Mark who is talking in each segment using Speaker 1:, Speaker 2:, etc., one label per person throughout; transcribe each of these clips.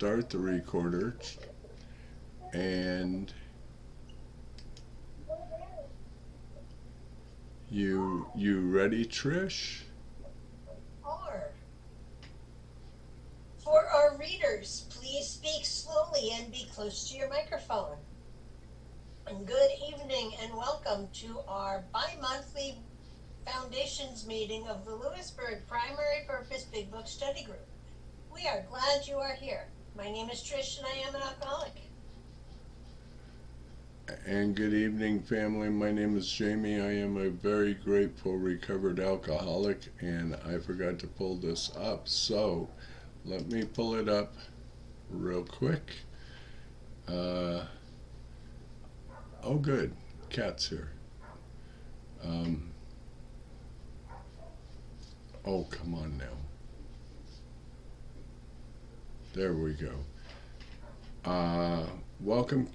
Speaker 1: start the recorder. And you ready, Trish?
Speaker 2: Are. For our readers, please speak slowly and be close to your microphone. And good evening and welcome to our bi-monthly Foundations meeting of the Lppbbsg Primary Purpose Big Book Study Group. We are glad you are here. My name is Trish and I am an alcoholic.
Speaker 1: And good evening, family. My name is Jamie. I am a very grateful recovered alcoholic, and I forgot to pull this up, so let me pull it up real quick. Oh, good. Cat's here. Oh, come on now. There we go. Welcome,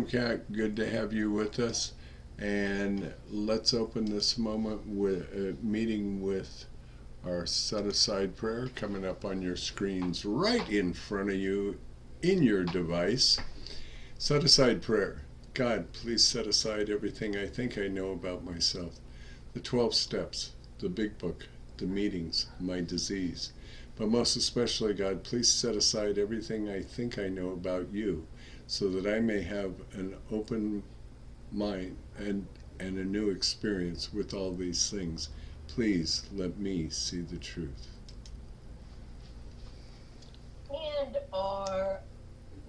Speaker 1: Kat. Good to have you with us. And let's open this moment with a meeting with our set-aside prayer coming up on your screens right in front of you in your device. Set-aside prayer. God, please set aside everything I think I know about myself. The 12 steps, the big book, the meetings, my disease. But most especially, God, please set aside everything I think I know about you, so that I may have an open mind and a new experience with all these things. Please let me see the truth.
Speaker 2: And our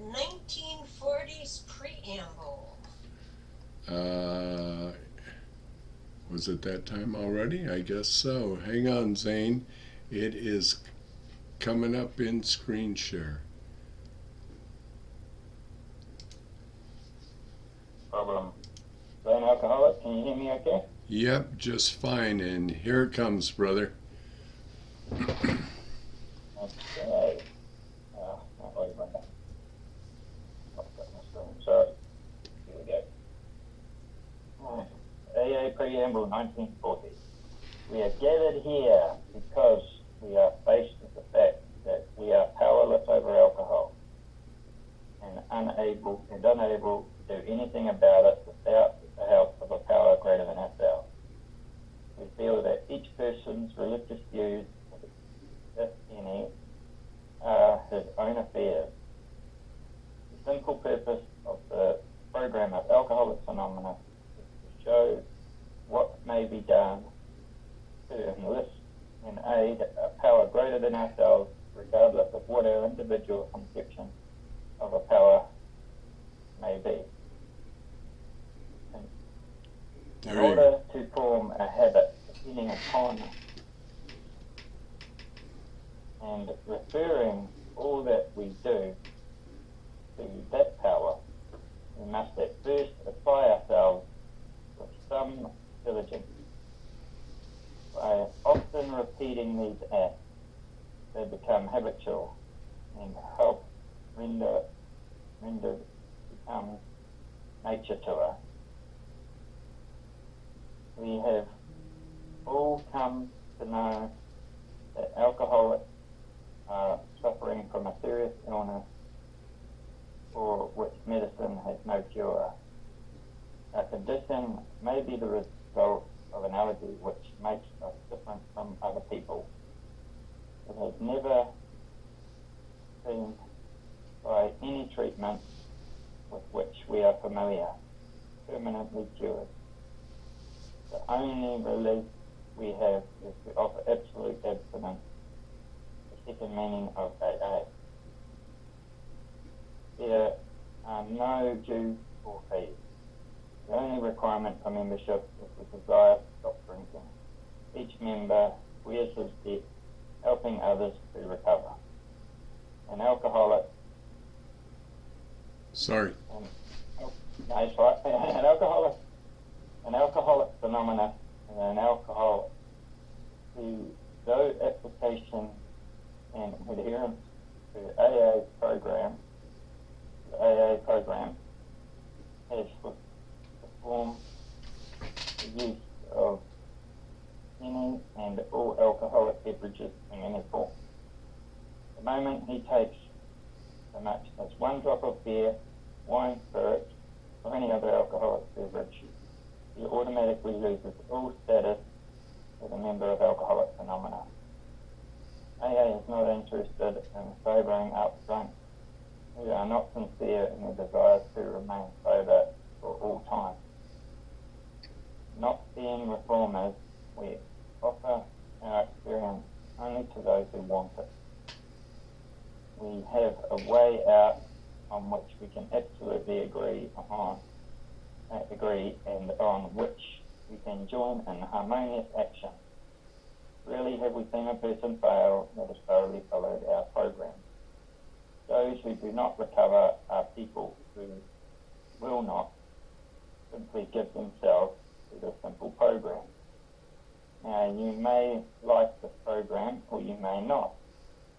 Speaker 2: 1940s preamble.
Speaker 1: Was it that time already? I guess so. Hang on, Zane. It is coming up in screen share.
Speaker 3: Problem. Zane alcoholic, can you hear me okay?
Speaker 1: Yep, just fine. And here it comes, brother.
Speaker 3: Okay. Not worry about that. I've got my screen. Sorry. Here we go. AA Preamble 1940. We are gathered here because we are faced with the fact that we are powerless over alcohol and unable to do anything about it without the help of a power greater than ourselves. We feel that each person's religious views, if any, are his own affairs. The simple purpose of the program of Alcoholics Anonymous is to show what may be done to enlist in aid a power greater than ourselves, regardless of what our individual conception of a power may be. In order to form a habit depending upon and referring all that we do to that power, we must at first apply ourselves with some diligence. By often repeating these acts, they become habitual and help become nature to us. We have all come to know that alcoholics are suffering from a serious illness for which medicine has no cure. Our condition may be the result of an allergy which makes us different from other people. It has never been by any treatment with which we are familiar, permanently cured. The only relief we have is to offer absolute abstinence, the second meaning of AA. There are no dues or fees. The only requirement for membership is the desire to stop drinking. Each member wears his debt, helping others to recover. An alcoholic.
Speaker 1: Sorry.
Speaker 3: Nice, right? An alcoholic phenomenon, and an alcoholic who, though application and adherence to the AA program, has performed the use of any and all alcoholic beverages in any form. The moment he takes so much as one drop of beer, wine, spirit, or any other alcoholic beverage, he automatically loses all status as a member of Alcoholics Anonymous. AA is not interested in sobering up drunks who are not sincere in their desire to remain sober for all time. Not being reformers, we offer our experience only to those who want it. We have a way out on which we can absolutely agree and on which we can join in harmonious action. Rarely have we seen a person fail that has thoroughly followed our program. Those who do not recover are people who will not simply give themselves to the simple program. Now, you may like this program or you may not,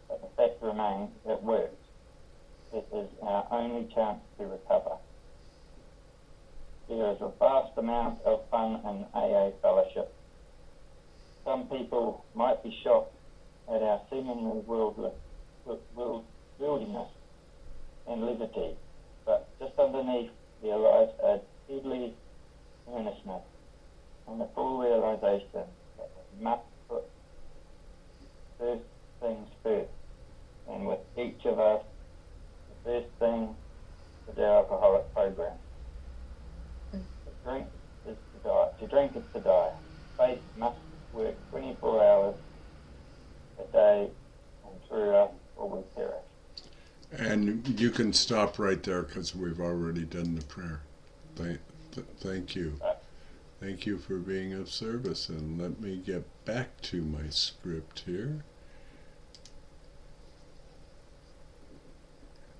Speaker 3: but the fact remains it works. It is our only chance to recover. There is a vast amount of fun in AA fellowship. Some people might be shocked at our seemingly worldliness and liberty, but just underneath there lies a deadly earnestness and the full realization that we must put first things first, and with each of us, the first thing is our alcoholic program. To drink is to die. Faith must work 24 hours a day, and through us or we perish.
Speaker 1: And you can stop right there because we've already done the prayer. Thank you. Thank you for being of service. And let me get back to my script here.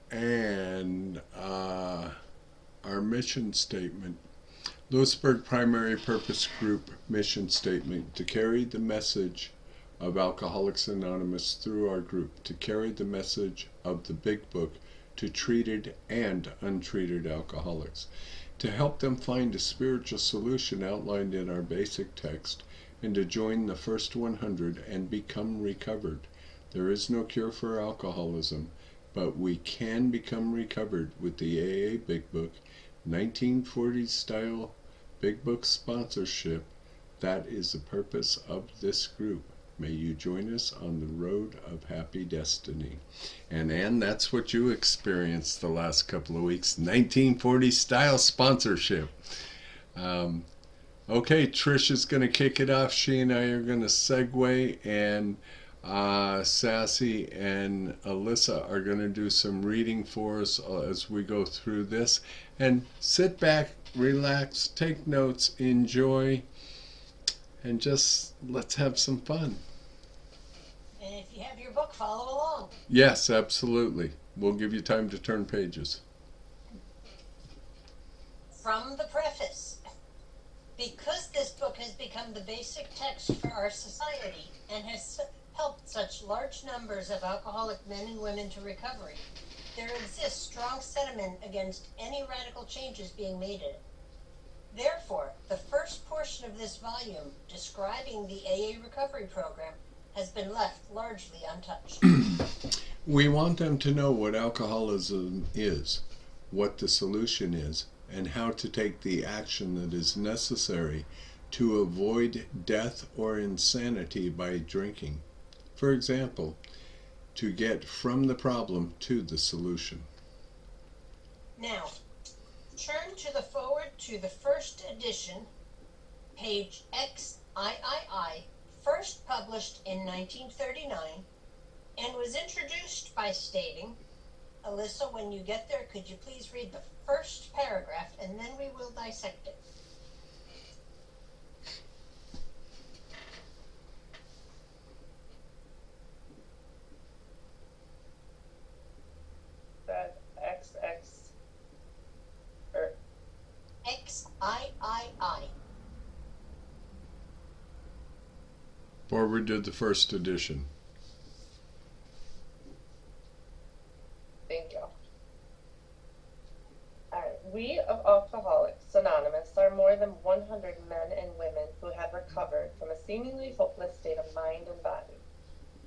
Speaker 1: And our mission statement. Lppbbsg Primary Purpose Group mission statement: to carry the message of Alcoholics Anonymous through our group, to carry the message of the Big Book to treated and untreated alcoholics, to help them find a spiritual solution outlined in our basic text, and to join the first 100 and become recovered. There is no cure for alcoholism, but we can become recovered with the AA Big Book, 1940s style Big Book sponsorship. That is the purpose of this group. May you join us on the road of happy destiny. And Ann, that's what you experienced the last couple of weeks, 1940s style sponsorship. Okay, Trish is going to kick it off. She and I are going to segue, and Sassy and Alyssa are going to do some reading for us as we go through this. And sit back, relax, take notes, enjoy, and just let's have some fun.
Speaker 2: And if you have your book, follow along.
Speaker 1: Yes, absolutely. We'll give you time to turn pages.
Speaker 2: From the preface. Because this book has become the basic text for our society and has helped such large numbers of alcoholic men and women to recovery, there exists strong sentiment against any radical changes being made in it. Therefore, the first portion of this volume, describing the AA recovery program, has been left largely untouched.
Speaker 1: We want them to know what alcoholism is, what the solution is, and how to take the action that is necessary to avoid death or insanity by drinking. For example, to get from the problem to the solution.
Speaker 2: Now, turn to the forward to the first edition, page XIII, first published in 1939, and was introduced by stating, Alyssa, when you get there, could you please read the first paragraph, and then we will dissect it.
Speaker 4: That XX or
Speaker 2: XIII.
Speaker 1: Forward to the first edition.
Speaker 4: thank you. Alright, we of Alcoholics Anonymous are more than 100 men and women who have recovered from a seemingly hopeless state of mind and body.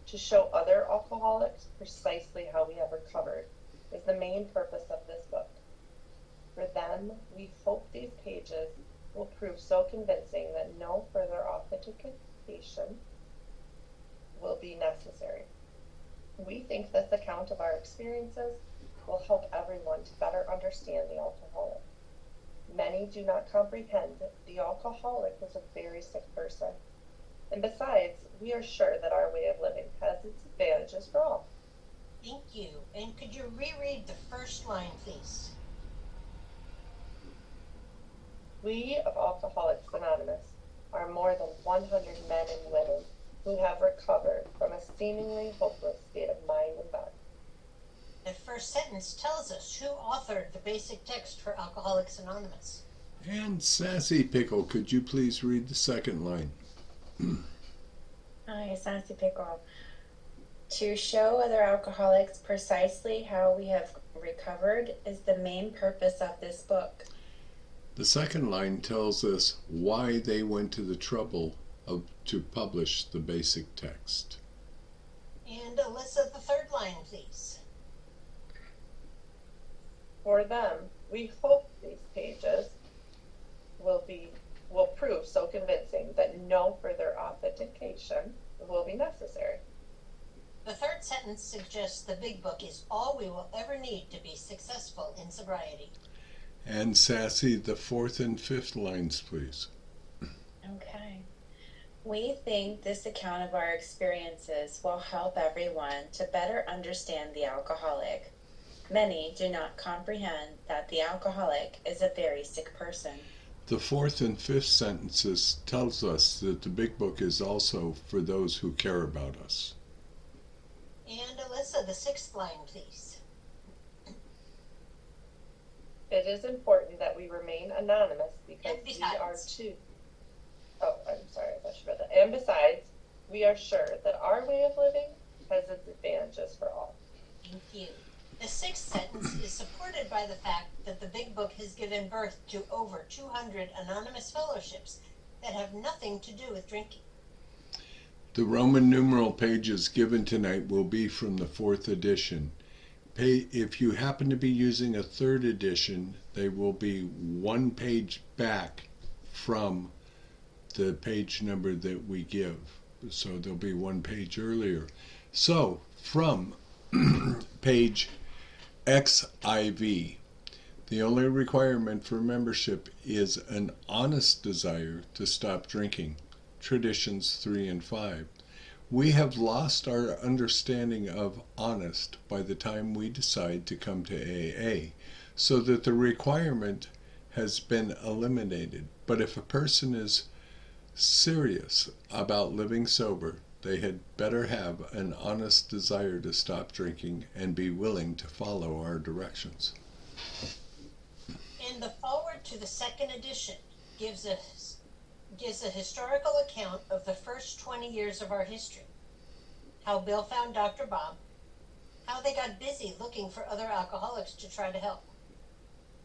Speaker 4: To show other alcoholics precisely how we have recovered, is the main purpose of this book. For them, we hope these pages will prove so convincing that no further authentication will be necessary. We think this account of our experiences will help everyone to better understand the alcoholic. Many do not comprehend that the alcoholic is a very sick person. And besides, we are sure that our way of living has its advantages for all.
Speaker 2: Thank you. And could you reread the first line, please?
Speaker 4: We of Alcoholics Anonymous are more than 100 men and women who have recovered from a seemingly hopeless state of mind and body.
Speaker 2: The first sentence tells us who authored the basic text for Alcoholics Anonymous.
Speaker 1: And Sassy Pickle, could you please read the second line?
Speaker 5: Hi, Sassy Pickle. To show other alcoholics precisely how we have recovered is the main purpose of this book.
Speaker 1: The second line tells us why they went to the trouble to publish the basic text.
Speaker 2: And Alyssa, the third line, please.
Speaker 4: For them, we hope these pages will prove so convincing that no further authentication will be necessary.
Speaker 2: The third sentence suggests the big book is all we will ever need to be successful in sobriety.
Speaker 1: And Sassy, the fourth and fifth lines, please.
Speaker 5: Okay. We think this account of our experiences will help everyone to better understand the alcoholic. Many do not comprehend that the alcoholic is a very sick person.
Speaker 1: The fourth and fifth sentences tells us that the big book is also for those who care about us.
Speaker 2: And Alyssa, the sixth line, please.
Speaker 4: It is important that we remain anonymous because
Speaker 2: And
Speaker 4: we
Speaker 2: besides.
Speaker 4: are too. Oh, I'm sorry, I should read that. And besides, we are sure that our way of living has its advantages for all.
Speaker 2: Thank you. The sixth sentence is supported by the fact that the big book has given birth to over 200 anonymous fellowships that have nothing to do with drinking.
Speaker 1: The Roman numeral pages given tonight will be from the fourth edition. If you happen to be using a third edition, they will be one page back from the page number that we give. So they'll be one page earlier. So from page XIV, the only requirement for membership is an honest desire to stop drinking. Traditions 3 and 5. We have lost our understanding of honest by the time we decide to come to AA, so that the requirement has been eliminated. But if a person is serious about living sober, they had better have an honest desire to stop drinking and be willing to follow our directions.
Speaker 2: And the foreword to the second edition gives a historical account of the first 20 years of our history. How Bill found Dr. Bob, how they got busy looking for other alcoholics to try to help,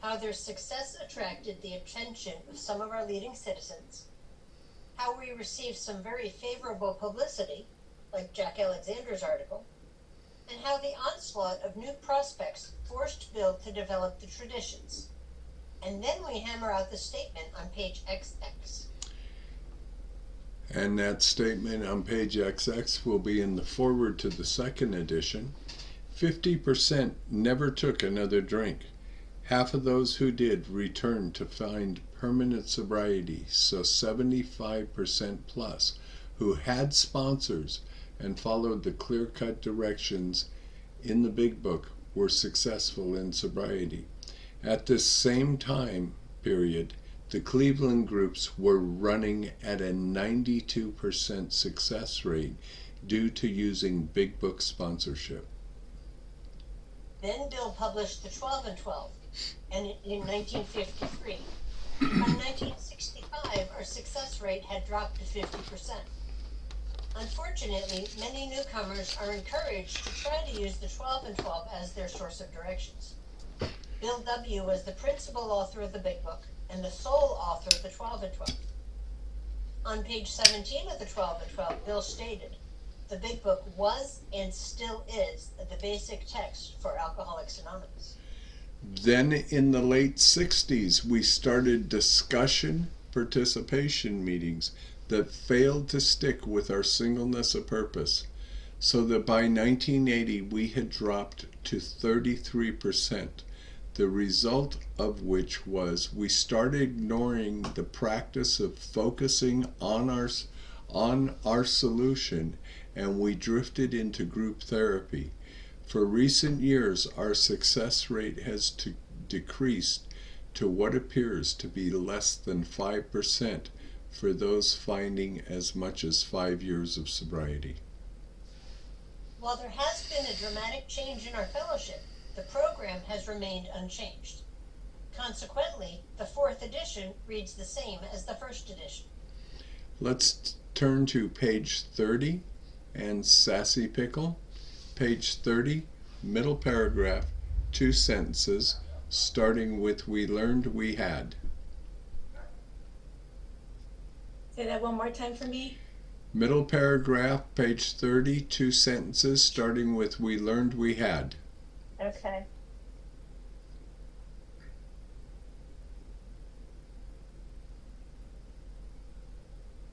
Speaker 2: how their success attracted the attention of some of our leading citizens, how we received some very favorable publicity, like Jack Alexander's article, and how the onslaught of new prospects forced Bill to develop the traditions. And then we hammer out the statement on page XX.
Speaker 1: And that statement on page XX will be in the foreword to the second edition. 50% never took another drink. Half of those who did returned to find permanent sobriety, so 75% plus who had sponsors and followed the clear-cut directions in the big book were successful in sobriety. At this same time period, the Cleveland groups were running at a 92% success rate due to using big book sponsorship.
Speaker 2: Then Bill published the 12 and 12 and in 1953. By 1965, our success rate had dropped to 50%. Unfortunately, many newcomers are encouraged to try to use the 12 and 12 as their source of directions. Bill W. was the principal author of the Big Book and the sole author of the 12 and 12. On page 17 of the 12 and 12, Bill stated, The Big Book was and still is the basic text for Alcoholics Anonymous.
Speaker 1: Then in the late 60s, we started discussion participation meetings that failed to stick with our singleness of purpose, so that by 1980 we had dropped to 33%, the result of which was we started ignoring the practice of focusing on our solution, and we drifted into group therapy. For recent years, our success rate has decreased to what appears to be less than 5% for those finding as much as 5 years of sobriety.
Speaker 2: While there has been a dramatic change in our fellowship, the program has remained unchanged. Consequently, the 4th edition reads the same as the 1st edition.
Speaker 1: Let's turn to page 30 and Sassy Pickle. Page 30, middle paragraph, 2 sentences, starting with "We learned we had."
Speaker 5: Say that one more time for me.
Speaker 1: Middle paragraph, page 30, 2 sentences, starting with "We learned we had."
Speaker 5: Okay.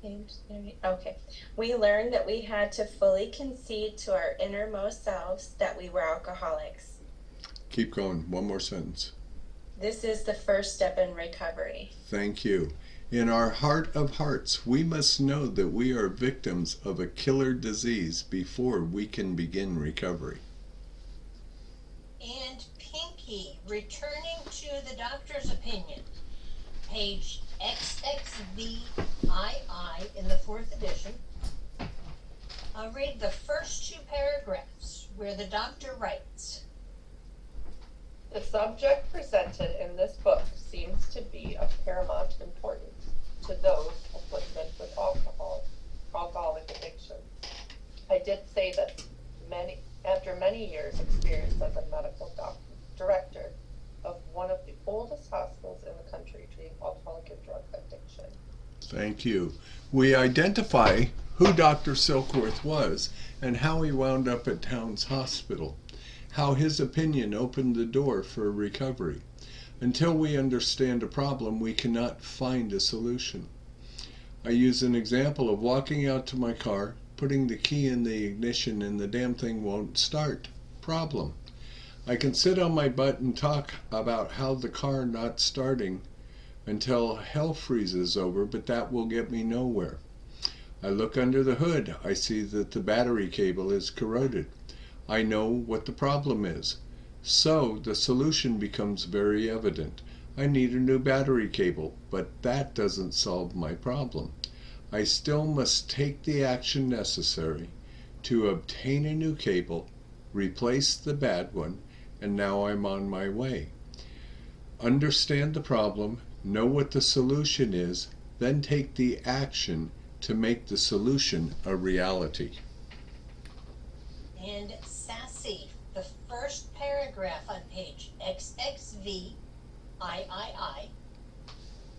Speaker 5: Page 30. Okay. We learned that we had to fully concede to our innermost selves that we were alcoholics.
Speaker 1: Keep going, one more sentence.
Speaker 5: This is the first step in recovery.
Speaker 1: Thank you. In our heart of hearts, we must know that we are victims of a killer disease before we can begin recovery.
Speaker 2: And Pinky, returning to the doctor's opinion, page XXVII in the 4th edition. I'll read the first 2 paragraphs where the doctor writes,
Speaker 4: The subject presented in this book seems to be of paramount importance to those afflicted with alcoholic addiction. I did say that after many years' experience as a medical director of one of the oldest hospitals in the country treating alcoholic and drug addiction.
Speaker 1: Thank you. We identify who Dr. Silkworth was and how he wound up at Towns Hospital, how his opinion opened the door for recovery. Until we understand a problem, we cannot find a solution. I use an example of walking out to my car, putting the key in the ignition, and the damn thing won't start. Problem. I can sit on my butt and talk about how the car not starting until hell freezes over, but that will get me nowhere. I look under the hood. I see that the battery cable is corroded. I know what the problem is. So the solution becomes very evident. I need a new battery cable, but that doesn't solve my problem. I still must take the action necessary to obtain a new cable, replace the bad one, and now I'm on my way. Understand the problem, know what the solution is, then take the action to make the solution a reality.
Speaker 2: and Sassy, the first paragraph on page XXVII.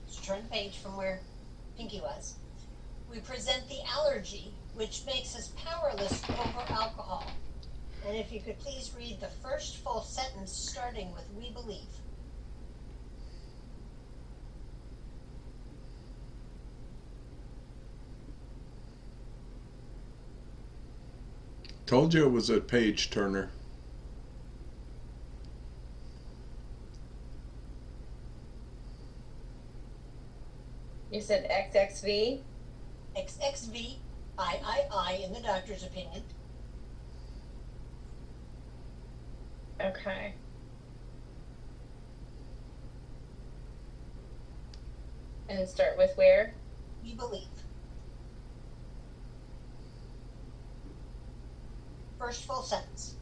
Speaker 2: Let's turn the page from where Pinky was. We present the allergy, which makes us powerless over alcohol. And if you could please read the first full sentence starting with "We believe."
Speaker 1: Told you it was a page turner.
Speaker 5: You said XXV?
Speaker 2: XXVII in the doctor's opinion.
Speaker 5: Okay. And start with where?
Speaker 2: We believe. First full sentence.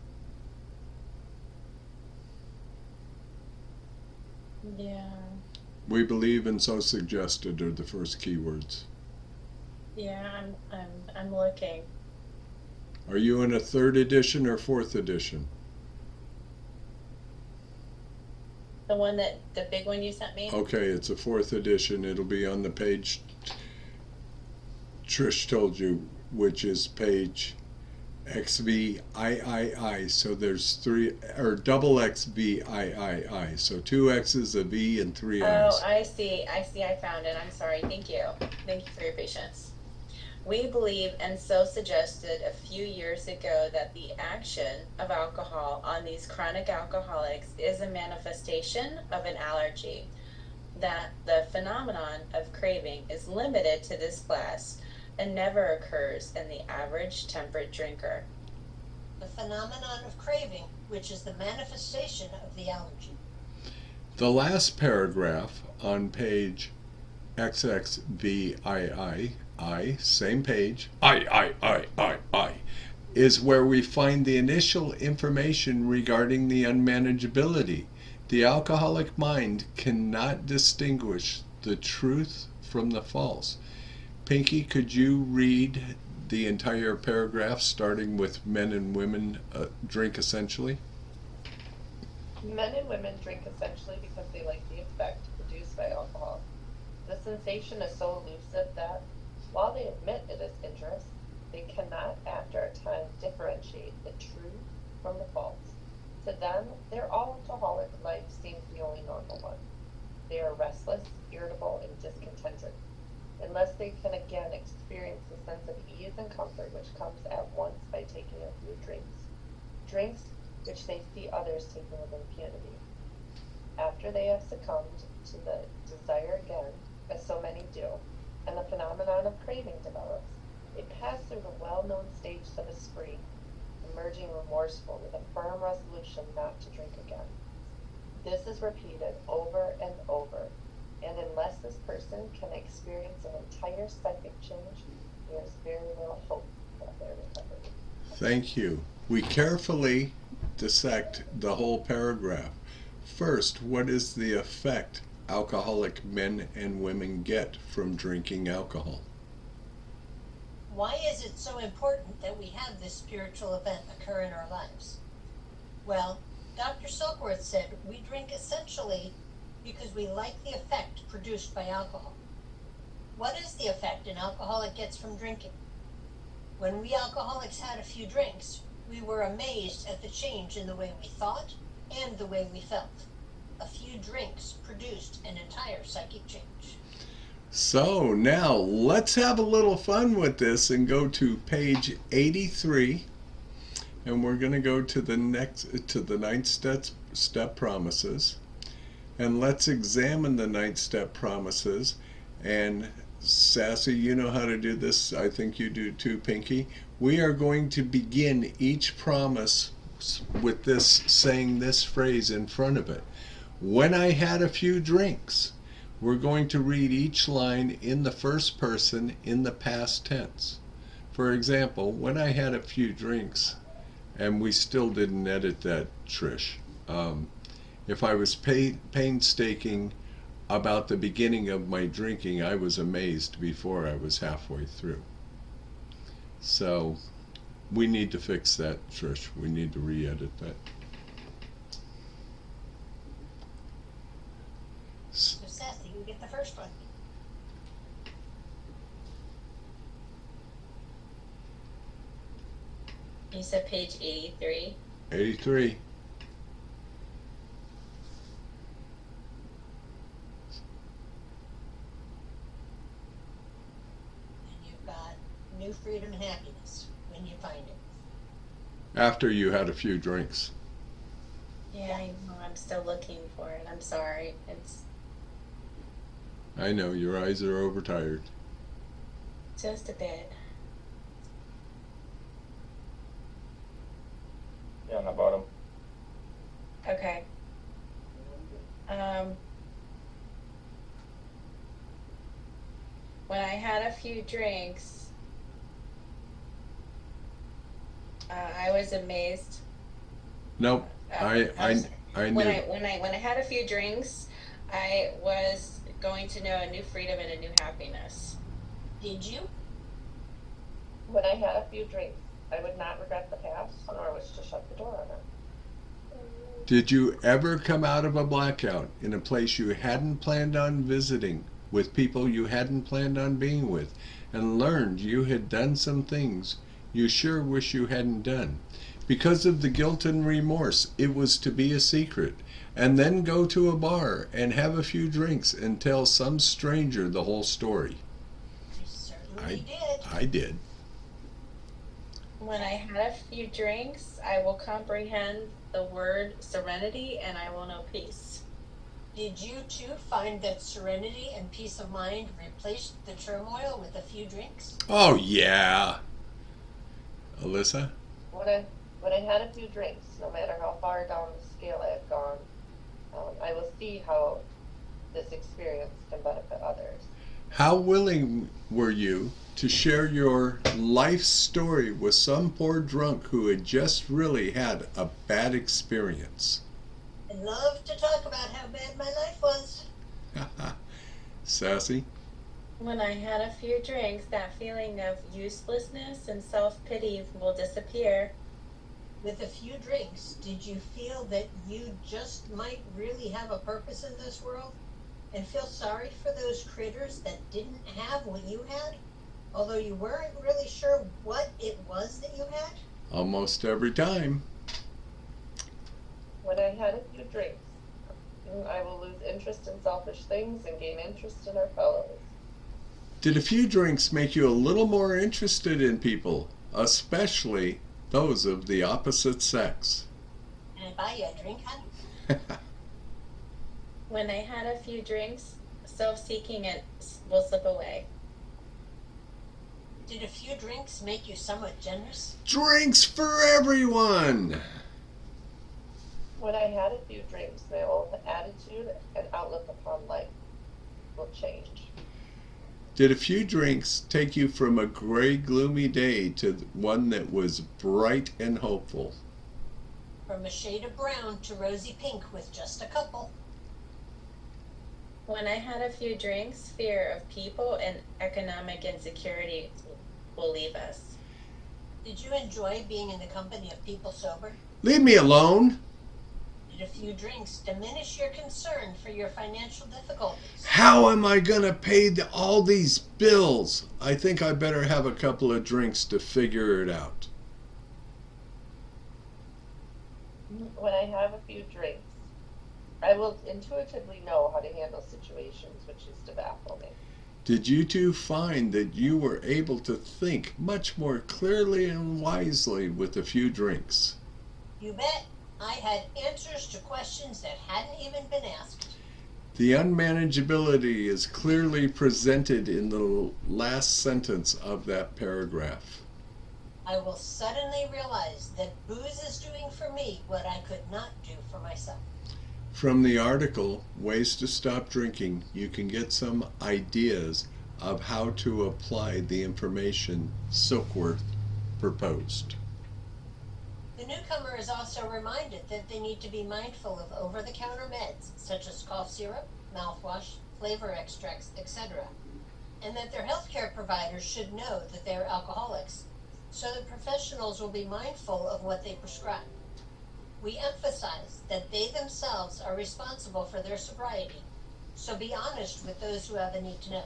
Speaker 5: Yeah.
Speaker 1: We believe and so suggested are the first keywords.
Speaker 5: Yeah, I'm looking.
Speaker 1: Are you in a 3rd edition or 4th edition?
Speaker 5: The one the big one you sent me?
Speaker 1: Okay, it's a 4th edition. It'll be on the page Trish told you, which is page XVIII. So there's three, or double XVIII. So two X's, a V, and three
Speaker 5: Oh,
Speaker 1: I's.
Speaker 5: I see. I found it. I'm sorry. Thank you. Thank you for your patience. We believe, and so suggested a few years ago, that the action of alcohol on these chronic alcoholics is a manifestation of an allergy, that the phenomenon of craving is limited to this class and never occurs in the average temperate drinker.
Speaker 2: The phenomenon of craving, which is the manifestation of the allergy.
Speaker 1: The last paragraph on page XXVII, same page, I, is where we find the initial information regarding the unmanageability. The alcoholic mind cannot distinguish the truth from the false. Pinky, could you read the entire paragraph starting with men and women drink essentially?
Speaker 4: Men and women drink essentially because they like the effect produced by alcohol. The sensation is so elusive that, while they admit it is injurious, they cannot, after a time, differentiate the true from the false. To them, their all-alcoholic life seems the only normal one. They are restless, irritable, and discontented, unless they can again experience the sense of ease and comfort which comes at once by taking a few drinks which they see others taking with impunity. After they have succumbed to the desire again, as so many do, and the phenomenon of craving develops, they pass through the well-known stages of a spree, emerging remorseful with a firm resolution not to drink again. This is repeated over and over, and unless this person can experience an entire psychic change, there is very little hope of their recovery.
Speaker 1: Thank you. We carefully dissect the whole paragraph. First, what is the effect alcoholic men and women get from drinking alcohol?
Speaker 2: Why is it so important that we have this spiritual event occur in our lives? Well, Dr. Silkworth said we drink essentially because we like the effect produced by alcohol. What is the effect an alcoholic gets from drinking? When we alcoholics had a few drinks, we were amazed at the change in the way we thought and the way we felt. A few drinks produced an entire psychic change.
Speaker 1: So now let's have a little fun with this and go to page 83, and we're going to go to the ninth step promises, and let's examine the ninth step promises. And Sassy, you know how to do this. I think you do too, Pinky. We are going to begin each promise with this, saying this phrase in front of it. When I had a few drinks. We're going to read each line in the first person in the past tense. For example, when I had a few drinks, and we still didn't edit that, Trish. If I was painstaking about the beginning of my drinking, I was amazed before I was halfway through. So we need to fix that, Trish. We need to re-edit that.
Speaker 2: So Sassy, you get the first one.
Speaker 5: You said page 83.
Speaker 1: 83.
Speaker 2: And you've got new freedom and happiness when you find it.
Speaker 1: After you had a few drinks.
Speaker 5: Yeah, I know. I'm still looking for it. I'm sorry. It's
Speaker 1: I know, your eyes are overtired.
Speaker 5: just a bit.
Speaker 3: Yeah, on the bottom.
Speaker 5: Okay. When I had a few drinks, I was amazed.
Speaker 1: Nope. I
Speaker 5: when
Speaker 1: knew.
Speaker 5: when I had a few drinks, I was going to know a new freedom and a new happiness.
Speaker 2: Did you?
Speaker 4: When I had a few drinks, I would not regret the past, nor wish to shut the door on it.
Speaker 1: Did you ever come out of a blackout in a place you hadn't planned on visiting, with people you hadn't planned on being with, and learned you had done some things you sure wish you hadn't done. Because of the guilt and remorse, it was to be a secret, and then go to a bar and have a few drinks and tell some stranger the whole story.
Speaker 2: You certainly did.
Speaker 1: I did.
Speaker 5: When I had a few drinks, I will comprehend the word serenity and I will know peace.
Speaker 2: Did you too find that serenity and peace of mind replaced the turmoil with a few drinks?
Speaker 1: Oh, yeah. Alyssa?
Speaker 4: When I had a few drinks, no matter how far down the scale I have gone, I will see how this experience can benefit others.
Speaker 1: How willing were you to share your life story with some poor drunk who had just really had a bad experience?
Speaker 2: I love to talk about how bad my life was.
Speaker 1: Sassy?
Speaker 5: When I had a few drinks, that feeling of uselessness and self-pity will disappear.
Speaker 2: With a few drinks, did you feel that you just might really have a purpose in this world? And feel sorry for those critters that didn't have what you had? Although you weren't really sure what it was that you had?
Speaker 1: Almost every time.
Speaker 4: When I had a few drinks, I will lose interest in selfish things and gain interest in our fellows.
Speaker 1: Did a few drinks make you a little more interested in people, especially those of the opposite sex?
Speaker 2: Can I buy you a drink, honey?
Speaker 5: When I had a few drinks, self-seeking will slip away.
Speaker 2: Did a few drinks make you somewhat generous?
Speaker 1: Drinks for everyone!
Speaker 4: When I had a few drinks, my whole attitude and outlook upon life will change.
Speaker 1: Did a few drinks take you from a gray, gloomy day to one that was bright and hopeful?
Speaker 2: From a shade of brown to rosy pink with just a couple.
Speaker 5: When I had a few drinks, fear of people and economic insecurity will leave us.
Speaker 2: Did you enjoy being in the company of people sober?
Speaker 1: Leave me alone!
Speaker 2: Did a few drinks diminish your concern for your financial difficulties?
Speaker 1: How am I gonna pay all these bills? I think I better have a couple of drinks to figure it out.
Speaker 4: When I have a few drinks, I will intuitively know how to handle situations which used to baffle me.
Speaker 1: Did you two find that you were able to think much more clearly and wisely with a few drinks?
Speaker 2: You bet. I had answers to questions that hadn't even been asked.
Speaker 1: The unmanageability is clearly presented in the last sentence of that paragraph.
Speaker 2: I will suddenly realize that booze is doing for me what I could not do for myself.
Speaker 1: From the article, Ways to Stop Drinking, you can get some ideas of how to apply the information Silkworth proposed.
Speaker 2: The newcomer is also reminded that they need to be mindful of over-the-counter meds, such as cough syrup, mouthwash, flavor extracts, etc., and that their healthcare providers should know that they are alcoholics, so that professionals will be mindful of what they prescribe. We emphasize that they themselves are responsible for their sobriety, so be honest with those who have a need to know.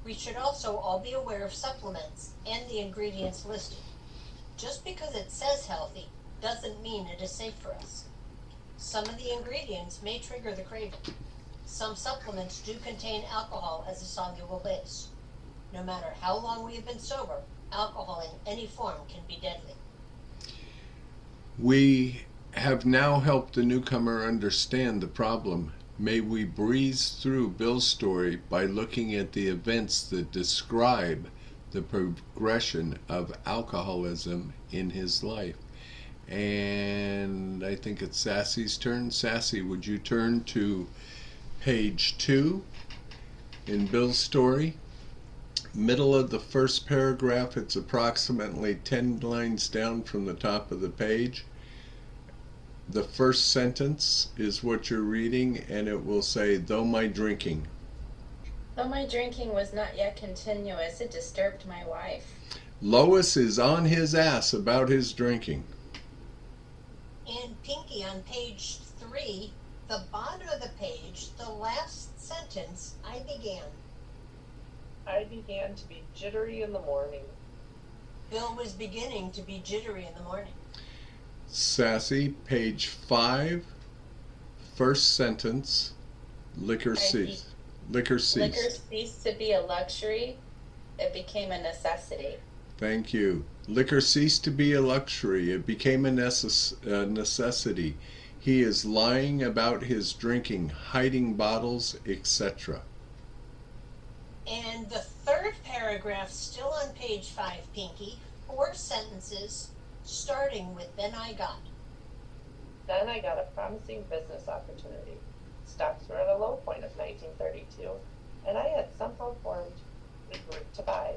Speaker 2: We should also all be aware of supplements and the ingredients listed. Just because it says healthy doesn't mean it is safe for us. Some of the ingredients may trigger the craving. Some supplements do contain alcohol as a soluble base. No matter how long we have been sober, alcohol in any form can be deadly.
Speaker 1: We have now helped the newcomer understand the problem. May we breeze through Bill's story by looking at the events that describe the progression of alcoholism in his life. And I think it's Sassy's turn. Sassy, would you turn to page 2 in Bill's story? Middle of the first paragraph, it's approximately 10 lines down from the top of the page. The first sentence is what you're reading, and it will say, though my drinking.
Speaker 5: Though my drinking was not yet continuous, it disturbed my wife.
Speaker 1: Lois is on his ass about his drinking.
Speaker 2: And Pinky on page 3, the bottom of the page, the last sentence, I began
Speaker 4: to be jittery in the morning.
Speaker 2: Bill was beginning to be jittery in the morning.
Speaker 1: Sassy, page 5, first sentence, liquor
Speaker 5: see.
Speaker 1: ceased. Liquor ceased.
Speaker 5: Liquor ceased to be a luxury, it became a necessity.
Speaker 1: Thank you. Liquor ceased to be a luxury. It became a necessity. He is lying about his drinking, hiding bottles, etc.
Speaker 2: And the third paragraph, still on page 5, Pinky, 4 sentences, starting with then I got.
Speaker 4: Then I got a promising business opportunity. Stocks were at a low point of 1932, and I had somehow formed a group to buy.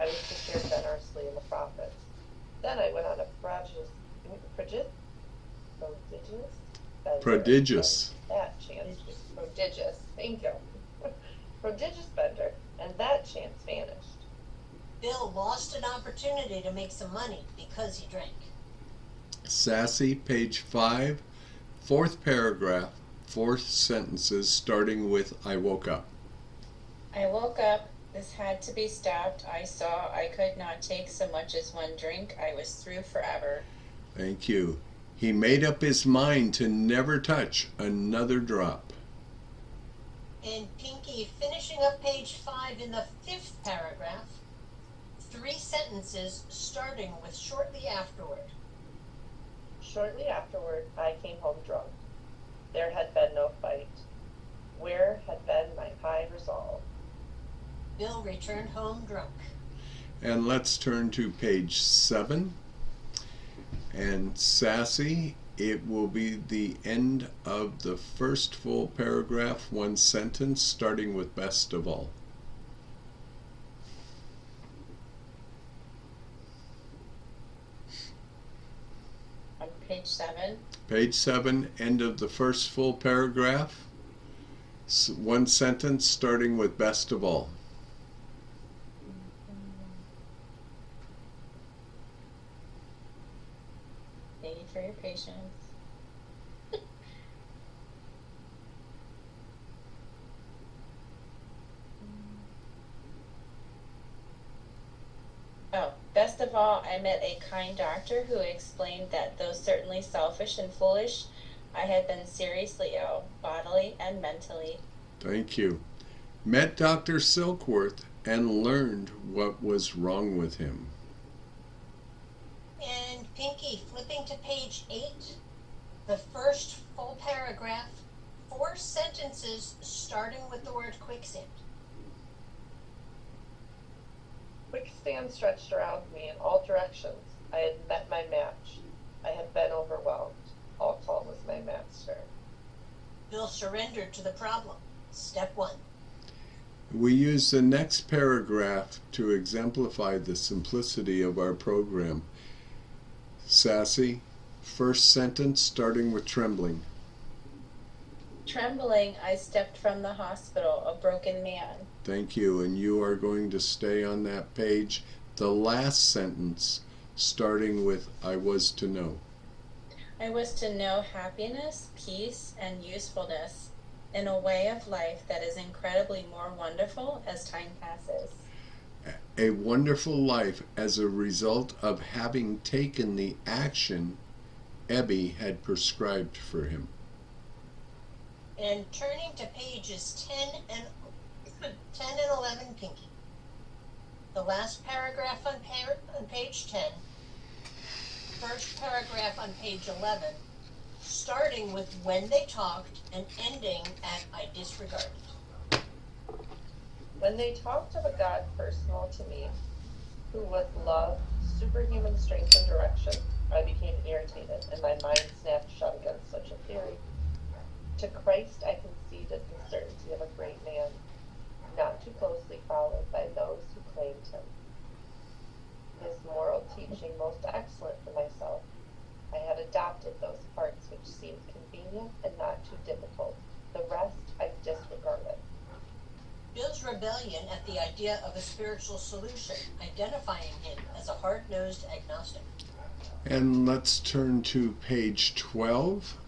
Speaker 4: I was to share generously in the profits. Then I went on a prodigious bender.
Speaker 1: Prodigious.
Speaker 4: That chance was prodigious. Thank you. Prodigious bender, and that chance vanished.
Speaker 2: Bill lost an opportunity to make some money because he drank.
Speaker 1: Sassy, page 5, fourth paragraph, 4 sentences, starting with I woke up.
Speaker 5: I woke up. This had to be stopped. I saw I could not take so much as one drink. I was through forever.
Speaker 1: Thank you. He made up his mind to never touch another drop.
Speaker 2: And Pinky, finishing up page 5 in the 5th paragraph, 3 sentences starting with shortly afterward.
Speaker 4: Shortly afterward, I came home drunk. There had been no fight. Where had been my high resolve?
Speaker 2: Bill returned home drunk.
Speaker 1: And let's turn to page 7. And Sassy, it will be the end of the first full paragraph, 1 sentence, starting with best of all.
Speaker 5: On page 7.
Speaker 1: Page 7, end of the first full paragraph, 1 sentence, starting with best of all.
Speaker 5: Thank you for your patience. Oh, best of all, I met a kind doctor who explained that though certainly selfish and foolish, I had been seriously ill, bodily and mentally.
Speaker 1: Thank you. Met Dr. Silkworth and learned what was wrong with him.
Speaker 2: And Pinky, flipping to page 8, the first full paragraph, 4 sentences starting with the word quicksand.
Speaker 4: Quicksand stretched around me in all directions. I had met my match. I had been overwhelmed. Alcohol was my master.
Speaker 2: Bill surrendered to the problem. Step 1.
Speaker 1: We use the next paragraph to exemplify the simplicity of our program. Sassy, first sentence starting with trembling.
Speaker 5: Trembling, I stepped from the hospital, a broken man.
Speaker 1: Thank you, and you are going to stay on that page. The last sentence starting with I was to know.
Speaker 5: I was to know happiness, peace, and usefulness in a way of life that is incredibly more wonderful as time passes.
Speaker 1: A wonderful life as a result of having taken the action Ebby had prescribed for him.
Speaker 2: And turning to pages 10 and 11, Pinky. The last paragraph on page 10, first paragraph on page 11, starting with when they talked and ending at I disregarded.
Speaker 4: When they talked of a God personal to me, who was love, superhuman strength and direction, I became irritated, and my mind snapped shut against such a theory. To Christ I conceded the certainty of a great man, not too closely followed by those who claimed him. His moral teaching most excellent for myself, I had adopted those parts which seemed convenient and not too difficult. The rest I disregarded.
Speaker 2: Bill's rebellion at the idea of a spiritual solution, identifying him as a hard-nosed agnostic.
Speaker 1: And let's turn to page 12.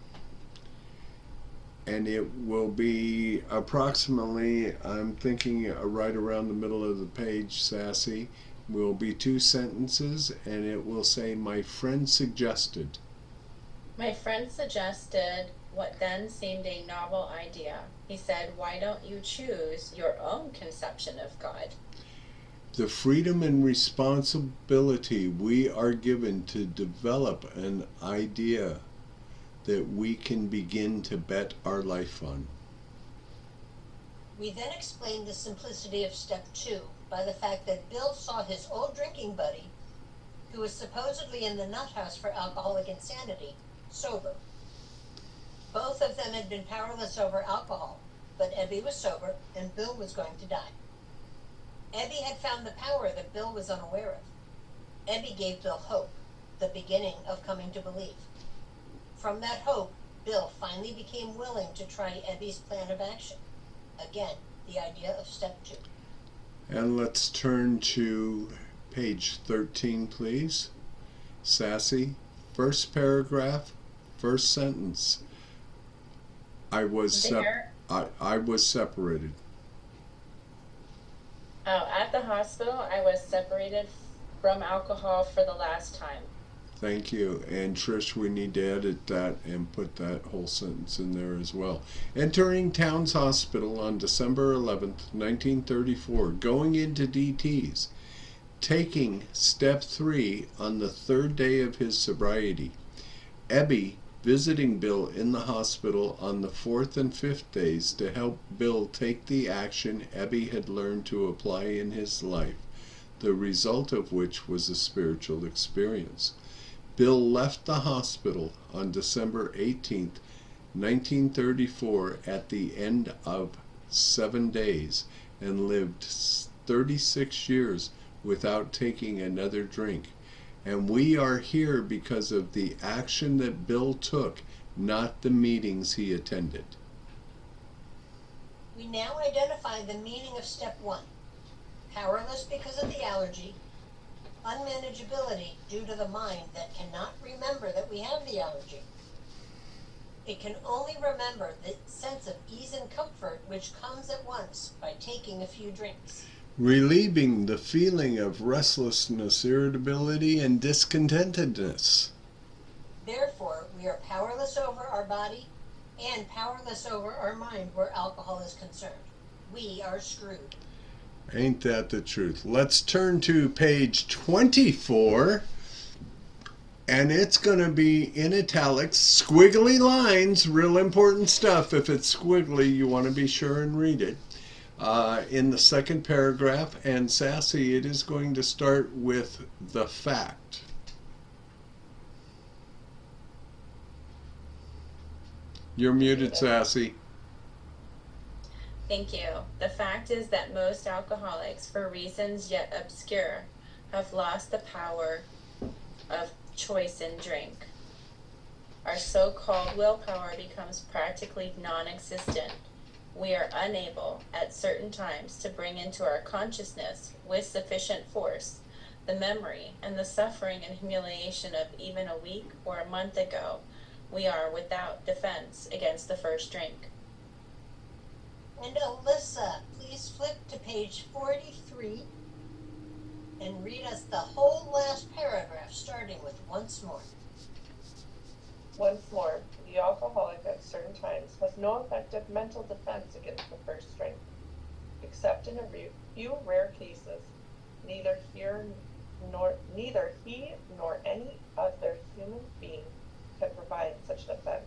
Speaker 1: And it will be approximately, I'm thinking right around the middle of the page, Sassy. will be 2 sentences, and it will say, "My friend suggested."
Speaker 5: My friend suggested what then seemed a novel idea. He said, "Why don't you choose your own conception of God?"
Speaker 1: The freedom and responsibility we are given to develop an idea that we can begin to bet our life on.
Speaker 2: We then explained the simplicity of step 2 by the fact that Bill saw his old drinking buddy, who was supposedly in the nut house for alcoholic insanity, sober. Both of them had been powerless over alcohol, but Ebby was sober and Bill was going to die. Ebby had found the power that Bill was unaware of. Ebby gave Bill hope, the beginning of coming to believe. From that hope, Bill finally became willing to try Ebby's plan of action. Again, the idea of step 2.
Speaker 1: And let's turn to page 13, please. Sassy, first paragraph, first sentence. I was separated.
Speaker 5: Oh, at the hospital, I was separated from alcohol for the last time.
Speaker 1: Thank you. And Trish, we need to edit that and put that whole sentence in there as well. Entering Towns Hospital on December 11th, 1934, going into DTs, taking step 3 on the 3rd day of his sobriety. Ebby visiting Bill in the hospital on the 4th and 5th days to help Bill take the action Ebby had learned to apply in his life, the result of which was a spiritual experience. Bill left the hospital on December 18th, 1934 at the end of 7 days and lived 36 years without taking another drink. And we are here because of the action that Bill took, not the meetings he attended.
Speaker 2: We now identify the meaning of step 1. Powerless because of the allergy, unmanageability due to the mind that cannot remember that we have the allergy. It can only remember the sense of ease and comfort which comes at once by taking a few drinks.
Speaker 1: Relieving the feeling of restlessness, irritability, and discontentedness.
Speaker 2: Therefore, we are powerless over our body and powerless over our mind where alcohol is concerned. We are screwed.
Speaker 1: Ain't that the truth? Let's turn to page 24, and it's going to be in italics, squiggly lines, real important stuff. If it's squiggly, you want to be sure and read it. In the second paragraph, and Sassy, it is going to start with the fact. You're muted, Sassy.
Speaker 5: Thank you. The fact is that most alcoholics, for reasons yet obscure, have lost the power of choice in drink. Our so-called willpower becomes practically non-existent. We are unable, at certain times, to bring into our consciousness, with sufficient force, the memory and the suffering and humiliation of even a week or a month ago. We are without defense against the first drink.
Speaker 2: And Alyssa, please flip to page 43 and read us the whole last paragraph, starting with once more.
Speaker 4: Once more, the alcoholic at certain times has no effective mental defense against the first drink, except in a few rare cases. Neither he nor any other human being can provide such defense.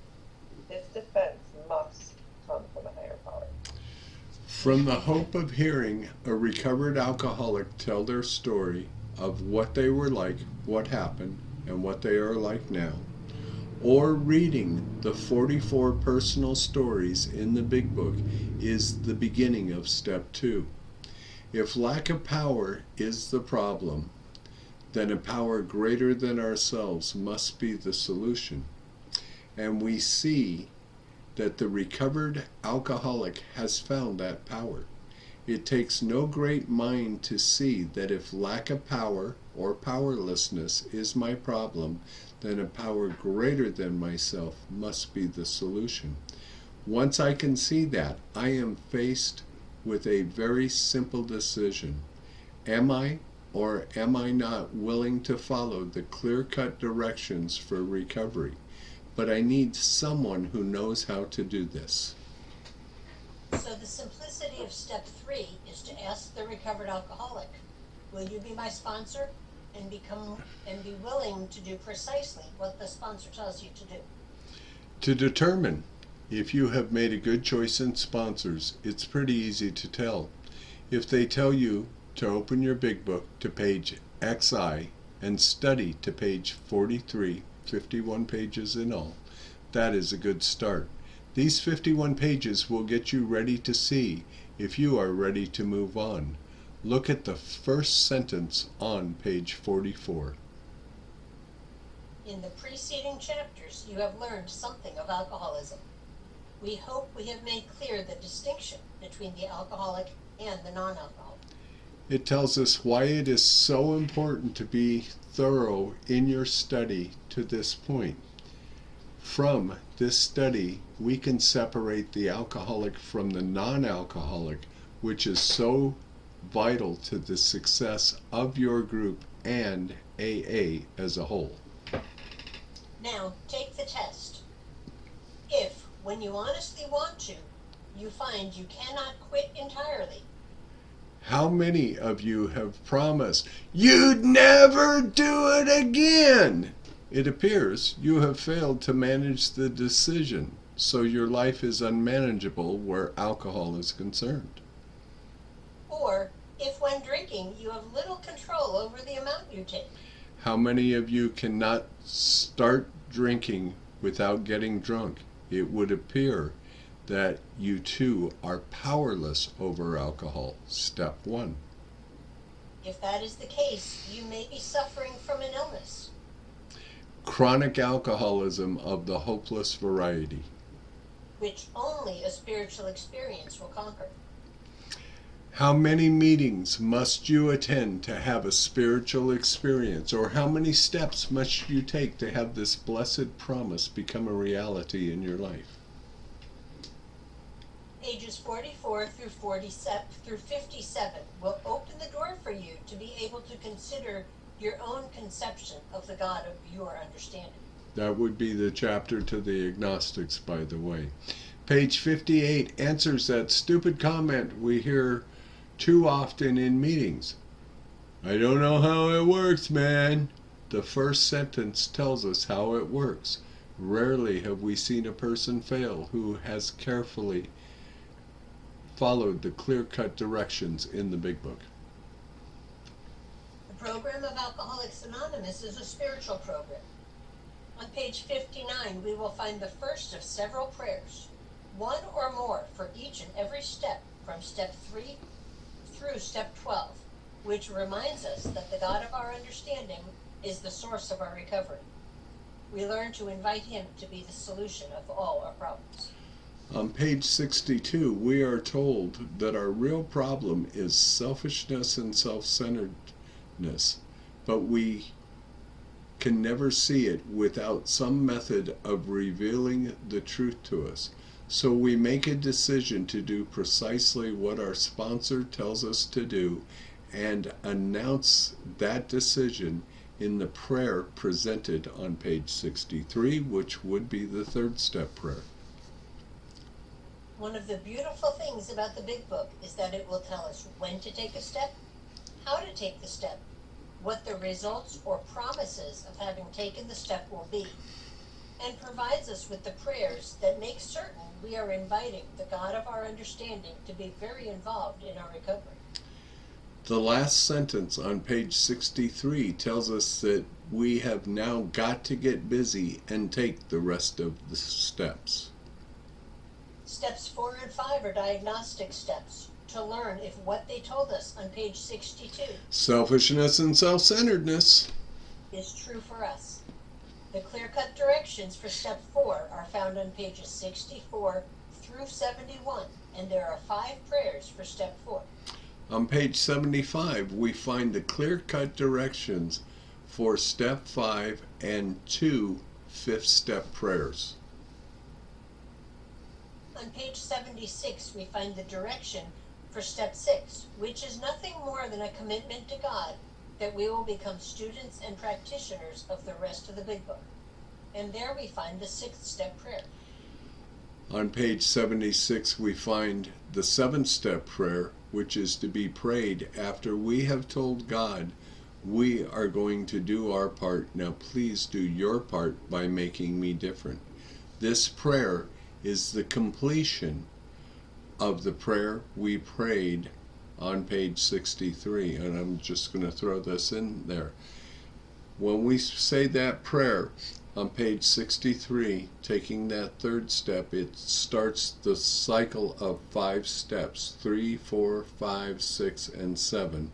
Speaker 4: This defense must come from a higher power.
Speaker 1: From the hope of hearing a recovered alcoholic tell their story of what they were like, what happened, and what they are like now, or reading the 44 personal stories in the Big Book is the beginning of step 2. If lack of power is the problem, then a power greater than ourselves must be the solution. And we see that the recovered alcoholic has found that power. It takes no great mind to see that if lack of power or powerlessness is my problem, then a power greater than myself must be the solution. Once I can see that, I am faced with a very simple decision. Am I or am I not willing to follow the clear-cut directions for recovery? But I need someone who knows how to do this.
Speaker 2: So the simplicity of step 3 is to ask the recovered alcoholic, will you be my sponsor? And be willing to do precisely what the sponsor tells you to do.
Speaker 1: To determine if you have made a good choice in sponsors, it's pretty easy to tell. If they tell you to open your big book to page XI and study to page 43, 51 pages in all, that is a good start. These 51 pages will get you ready to see if you are ready to move on. Look at the first sentence on page 44.
Speaker 2: In the preceding chapters, you have learned something of alcoholism. We hope we have made clear the distinction between the alcoholic and the non-alcoholic.
Speaker 1: It tells us why it is so important to be thorough in your study to this point. From this study, we can separate the alcoholic from the non-alcoholic, which is so vital to the success of your group and AA as a whole.
Speaker 2: Now, take the test. If, when you honestly want to, you find you cannot quit entirely,
Speaker 1: How many of you have promised you'd never do it again? It appears you have failed to manage the decision, so your life is unmanageable where alcohol is concerned.
Speaker 2: or if when drinking you have little control over the amount you take,
Speaker 1: How many of you cannot start drinking without getting drunk? It would appear that you too are powerless over alcohol. Step 1.
Speaker 2: if that is the case, you may be suffering from an illness,
Speaker 1: Chronic alcoholism of the hopeless variety.
Speaker 2: which only a spiritual experience will conquer.
Speaker 1: How many meetings must you attend to have a spiritual experience? Or how many steps must you take to have this blessed promise become a reality in your life?
Speaker 2: Pages 44 through 57 will open the door for you to be able to consider your own conception of the God of your understanding.
Speaker 1: That would be the chapter to the agnostics, by the way. Page 58 answers that stupid comment we hear too often in meetings. I don't know how it works, man. The first sentence tells us how it works. Rarely have we seen a person fail who has carefully followed the clear-cut directions in the big book.
Speaker 2: The program of Alcoholics Anonymous is a spiritual program. On page 59, we will find the first of several prayers, one or more for each and every step from step 3 through step 12, which reminds us that the God of our understanding is the source of our recovery. We learn to invite Him to be the solution of all our problems.
Speaker 1: On page 62, we are told that our real problem is selfishness and self-centeredness, but we can never see it without some method of revealing the truth to us. So we make a decision to do precisely what our sponsor tells us to do and announce that decision in the prayer presented on page 63, which would be the third step prayer.
Speaker 2: One of the beautiful things about the Big Book is that it will tell us when to take a step, how to take the step, what the results or promises of having taken the step will be, and provides us with the prayers that make certain we are inviting the God of our understanding to be very involved in our recovery.
Speaker 1: The last sentence on page 63 tells us that we have now got to get busy and take the rest of the steps.
Speaker 2: Steps 4 and 5 are diagnostic steps to learn if what they told us on page 62
Speaker 1: Selfishness and self-centeredness.
Speaker 2: is true for us. The clear-cut directions for step 4 are found on pages 64 through 71, and there are 5 prayers for step 4.
Speaker 1: On page 75, we find the clear-cut directions for step 5 and 2 fifth step prayers.
Speaker 2: On page 76, we find the direction for step 6, which is nothing more than a commitment to God that we will become students and practitioners of the rest of the Big Book. And there we find the 6th step prayer.
Speaker 1: On page 76, we find the 7th step prayer, which is to be prayed after we have told God, we are going to do our part. Now please do your part by making me different. This prayer is the completion of the prayer we prayed on page 63. And I'm just going to throw this in there. When we say that prayer on page 63, taking that 3rd step, it starts the cycle of 5 steps, 3, 4, 5, 6, and 7.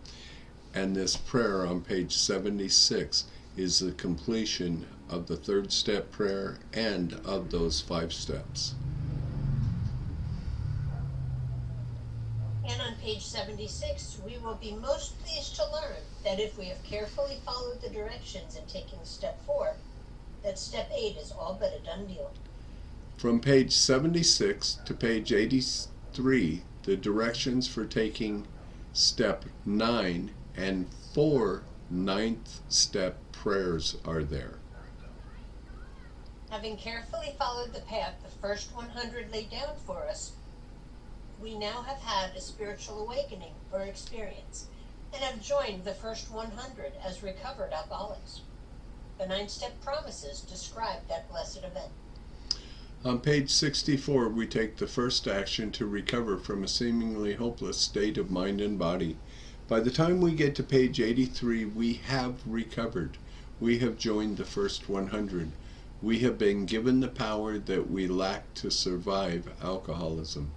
Speaker 1: And this prayer on page 76 is the completion of the 3rd step prayer and of those 5 steps.
Speaker 2: And on page 76, we will be most pleased to learn that if we have carefully followed the directions in taking step 4, that step 8 is all but a done deal.
Speaker 1: From page 76 to page 83, the directions for taking step 9 and 4 9th step prayers are there.
Speaker 2: Having carefully followed the path the first 100 laid down for us, we now have had a spiritual awakening or experience and have joined the first 100 as recovered alcoholics. The 9th step promises describe that blessed event.
Speaker 1: On page 64, we take the first action to recover from a seemingly hopeless state of mind and body. By the time we get to page 83, we have recovered. We have joined the first 100. We have been given the power that we lack to survive alcoholism.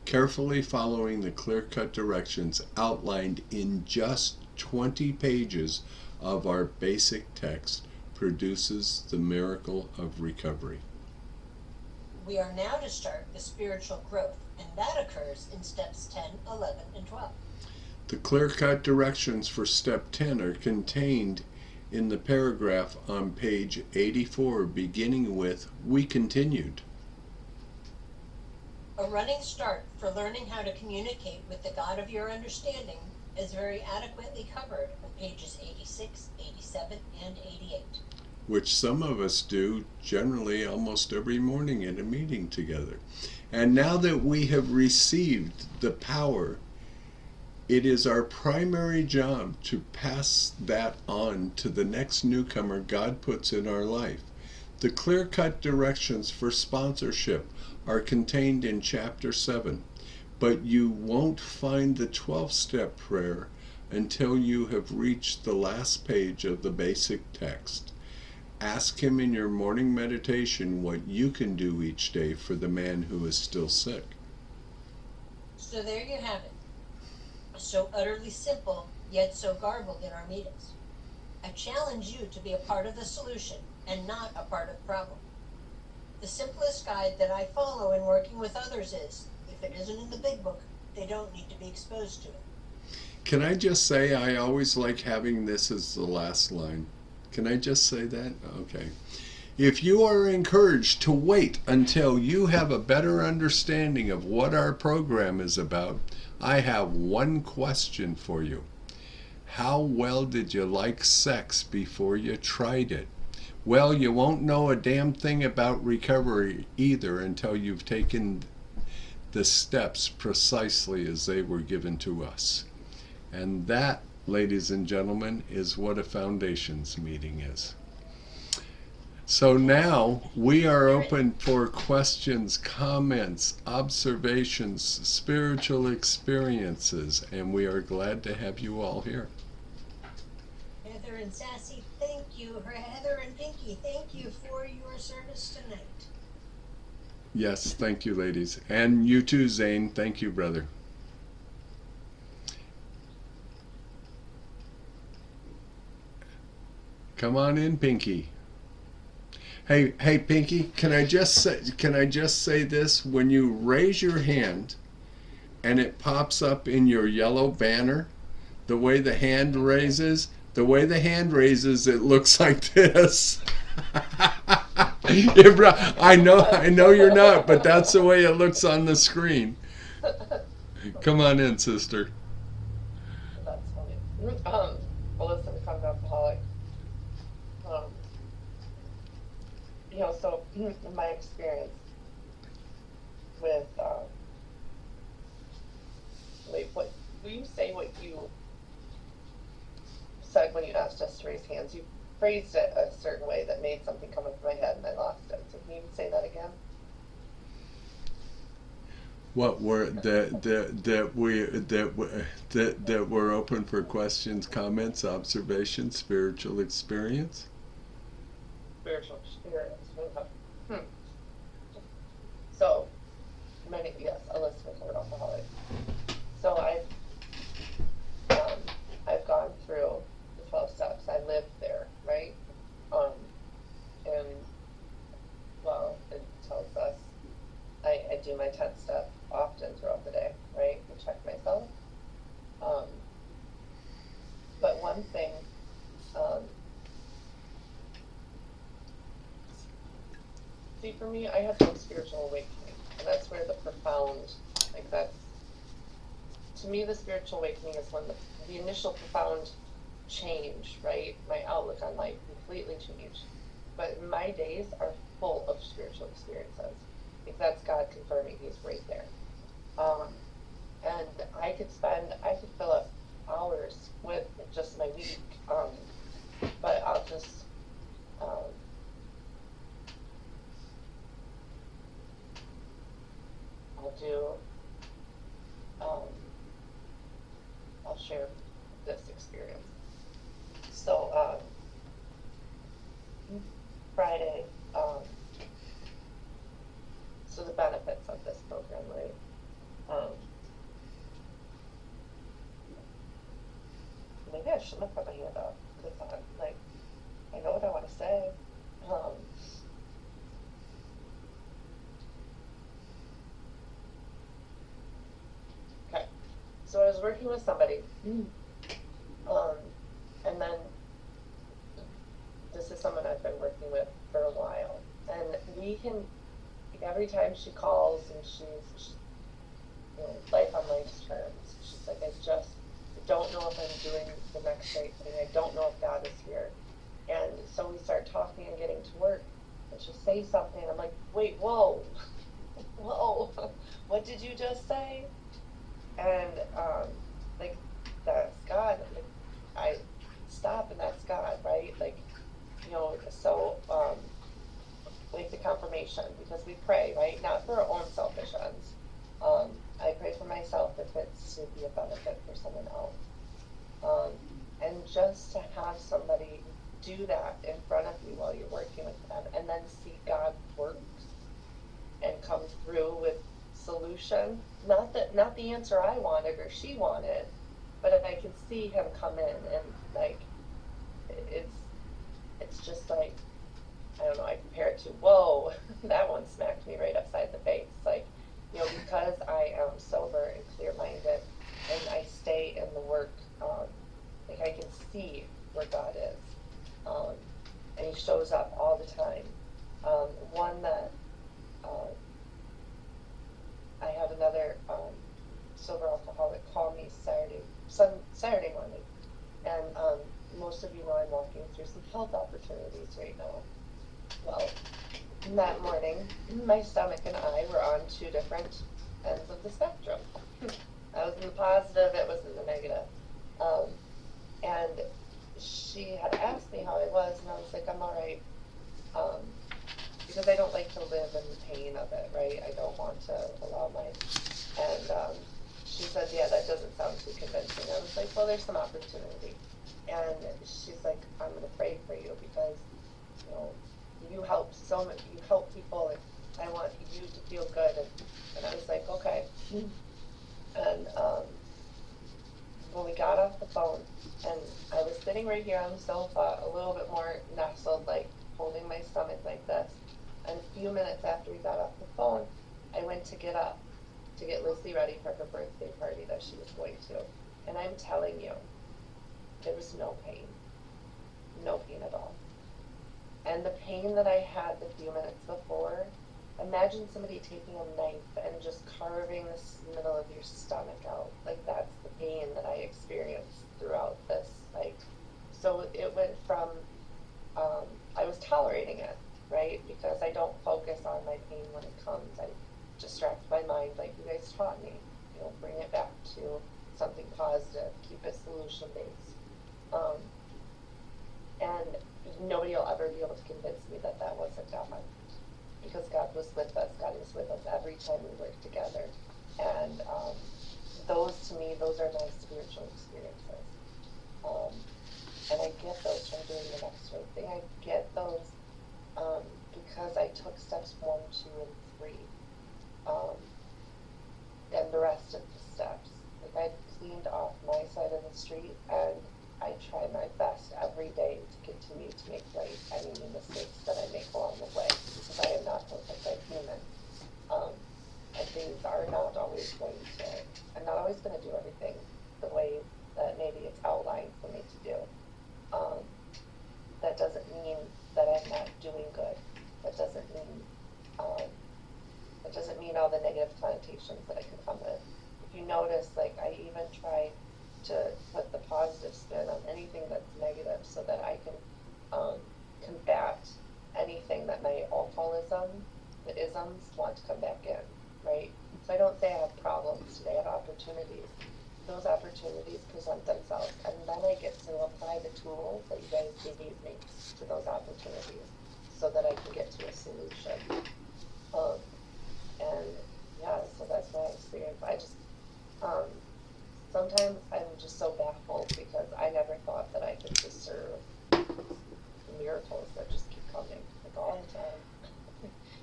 Speaker 1: Carefully following the clear-cut directions outlined in just 20 pages of our basic text produces the miracle of recovery.
Speaker 2: We are now to start the spiritual growth, and that occurs in steps 10, 11, and 12.
Speaker 1: The clear-cut directions for step 10 are contained in the paragraph on page 84, beginning with, "We continued."
Speaker 2: A running start for learning how to communicate with the God of your understanding is very adequately covered on pages 86, 87, and 88.
Speaker 1: Which some of us do generally almost every morning in a meeting together. And now that we have received the power, it is our primary job to pass that on to the next newcomer God puts in our life. The clear-cut directions for sponsorship are contained in chapter 7, but you won't find the 12-step prayer until you have reached the last page of the basic text. Ask him in your morning meditation what you can do each day for the man who is still sick.
Speaker 2: So there you have it. So utterly simple, yet so garbled in our meetings. I challenge you to be a part of the solution and not a part of the problem. The simplest guide that I follow in working with others is, if it isn't in the Big Book, they don't need to be exposed to it.
Speaker 1: Can I just say I always like having this as the last line? Can I just say that? Okay. If you are encouraged to wait until you have a better understanding of what our program is about, I have one question for you. How well did you like sex before you tried it? Well, you won't know a damn thing about recovery either until you've taken the steps precisely as they were given to us. And that, ladies and gentlemen, is what a foundations meeting is. So now we are open for questions, comments, observations, spiritual experiences, and we are glad to have you all here.
Speaker 2: Heather and Sassy, thank you. Heather and Pinky, thank you for your service tonight.
Speaker 1: Yes, thank you, ladies. And you too, Zane. Thank you, brother. Come on in, Pinky. Hey, Pinky, can I just say this? When you raise your hand and it pops up in your yellow banner, the way the hand raises, it looks like this. I know you're not, but that's the way it looks on the screen. Come on in, sister.
Speaker 4: That's funny. Melissa, an alcoholic. So in my experience with, what will you say what you said when you asked us to raise hands? You phrased it a certain way that made something come up in my head and I lost it. So can you say that again?
Speaker 1: What were that we're open for questions, comments, observations, spiritual experience?
Speaker 4: Spiritual experience. So yes, Elizabeth was an alcoholic. So I've gone through the 12 steps. I lived there, right? And well, it tells us I do my 10th step often throughout the day, right? To check myself. But one thing, see, for me, I had one spiritual awakening, and that's where the profound, to me, the spiritual awakening is when the initial profound change, right? My outlook on life completely changed. But my days are full of spiritual experiences. If that's God confirming He's right there. And I could fill up hours with just my week. But I'll just, I'll share this experience. So, Friday, so the benefits of this program, right? Maybe I shouldn't have put my hand up, because I know what I want to say. Okay, so I was working with somebody, and then this is someone I've been working with for a while, and we can, every time she calls and she's life on life's terms, she's like, I just don't know if I'm doing the next right thing. I don't know if God is here. And so we start talking and getting to work, and she'll say something, and I'm like, wait, whoa, what did you just say? And that's God. I stop, and that's God, right? So the confirmation, because we pray, right? Not for our own selfish ends. I pray for myself if it's to be a benefit for someone else. And just to have somebody do that in front of you while you're working with them, and then see God work and come through with solution. Not the answer I wanted or she wanted, but if I can see him come in, and it's just I don't know, I compare it to, whoa, that one smacked me right upside the face. Because I am sober and clear-minded, and I stay in the work, I can see where God is. And He shows up all the time. One that, I had another sober alcoholic call me Saturday morning, and most of you know I'm walking through some health opportunities right now. Well, that morning, my stomach and I were on two different ends of the spectrum. I was in the positive, it was in the negative. And she had asked me how I was, and I was like, I'm all right. Because I don't like to live in the pain of it, right? I don't want to allow and she said, yeah, that doesn't sound too convincing. I was like, well, there's some opportunity. And she's like, I'm going to pray for you, because, you help you help people, and I want you to feel good. And I was like, okay. And when we got off the phone, and I was sitting right here on the sofa, a little bit more nestled, holding my stomach like this. And a few minutes after we got off the phone, I went to get up to get Lizzie ready for her birthday party that she was going to. And I'm telling you, there was no pain. No pain at all. And the pain that I had the few minutes before, imagine somebody taking a knife and just carving the middle of your stomach out. That's the pain that I experienced throughout this. So mind, like you guys taught me, bring it back to something positive, keep it solution based. And nobody will ever be able to convince me that that wasn't God, because God was with us. God is with us every time we work together. And those, to me, those are my spiritual experiences. And I get those from doing the next right thing. I get those because I took steps 1, 2, and 3. And the rest of the steps. Like, I cleaned off my side of the street, and I try my best every day to continue to make right any mistakes that I make along the way, because I am not perfect. I'm human. And things are not always going to, I'm not always going to do everything the way that maybe it's outlined for me to do. That doesn't mean that I'm not doing good. That doesn't mean all the negative connotations that I can come with. If you notice, like, I even try to put the positive spin on anything that's negative, so that I can combat anything that my alcoholism, the isms, want to come back in, right? So I don't say I have problems today, I have opportunities. Those opportunities present themselves, and then I get to apply the tools that you guys gave me to those opportunities, so that I can get to a solution. And yeah, so that's my experience. I just, sometimes I'm just so baffled, because I never thought that I could discern the miracles that just keep coming, like, all the time.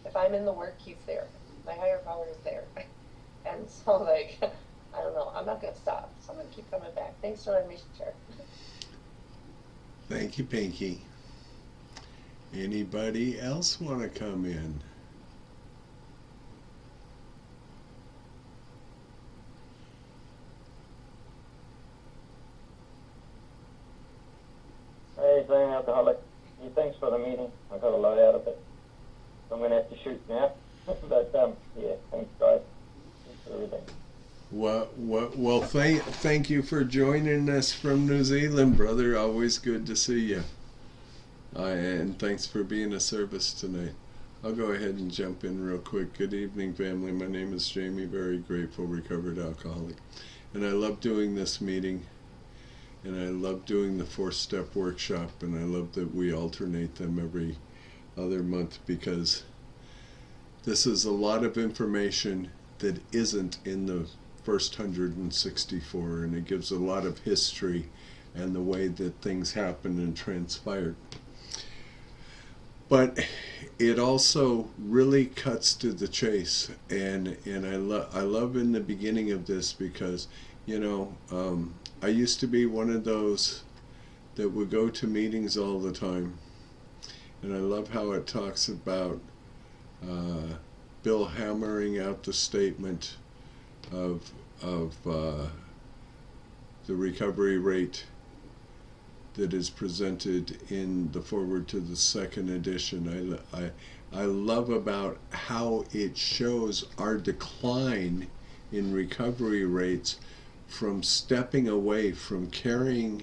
Speaker 4: If I'm in the work, he's there. My higher power is there. And so, like, I don't know, I'm not going to stop. So I'm going to keep coming back. Thanks for letting me share.
Speaker 1: Thank you, Pinky. Anybody else want to come in?
Speaker 3: Hey, Zane, alcoholic. Hey, thanks for the meeting. I got a lot out of it. So I'm going to have to shoot now. But, yeah, thanks, guys. Thanks for everything.
Speaker 1: Well, thank you for joining us from New Zealand, brother. Always good to see you. And thanks for being a service tonight. I'll go ahead and jump in real quick. Good evening, family. My name is Jamie, very grateful, recovered alcoholic. And I love doing this meeting. And I love doing the 4-step workshop. And I love that we alternate them every other month, because this is a lot of information that isn't in the first 164, and it gives a lot of history and the way that things happened and transpired. But it also really cuts to the chase, and I love in the beginning of this, because I used to be one of those that would go to meetings all the time, and I love how it talks about Bill hammering out the statement of the recovery rate that is presented in the foreword to the second edition. I love about how it shows our decline in recovery rates from stepping away from carrying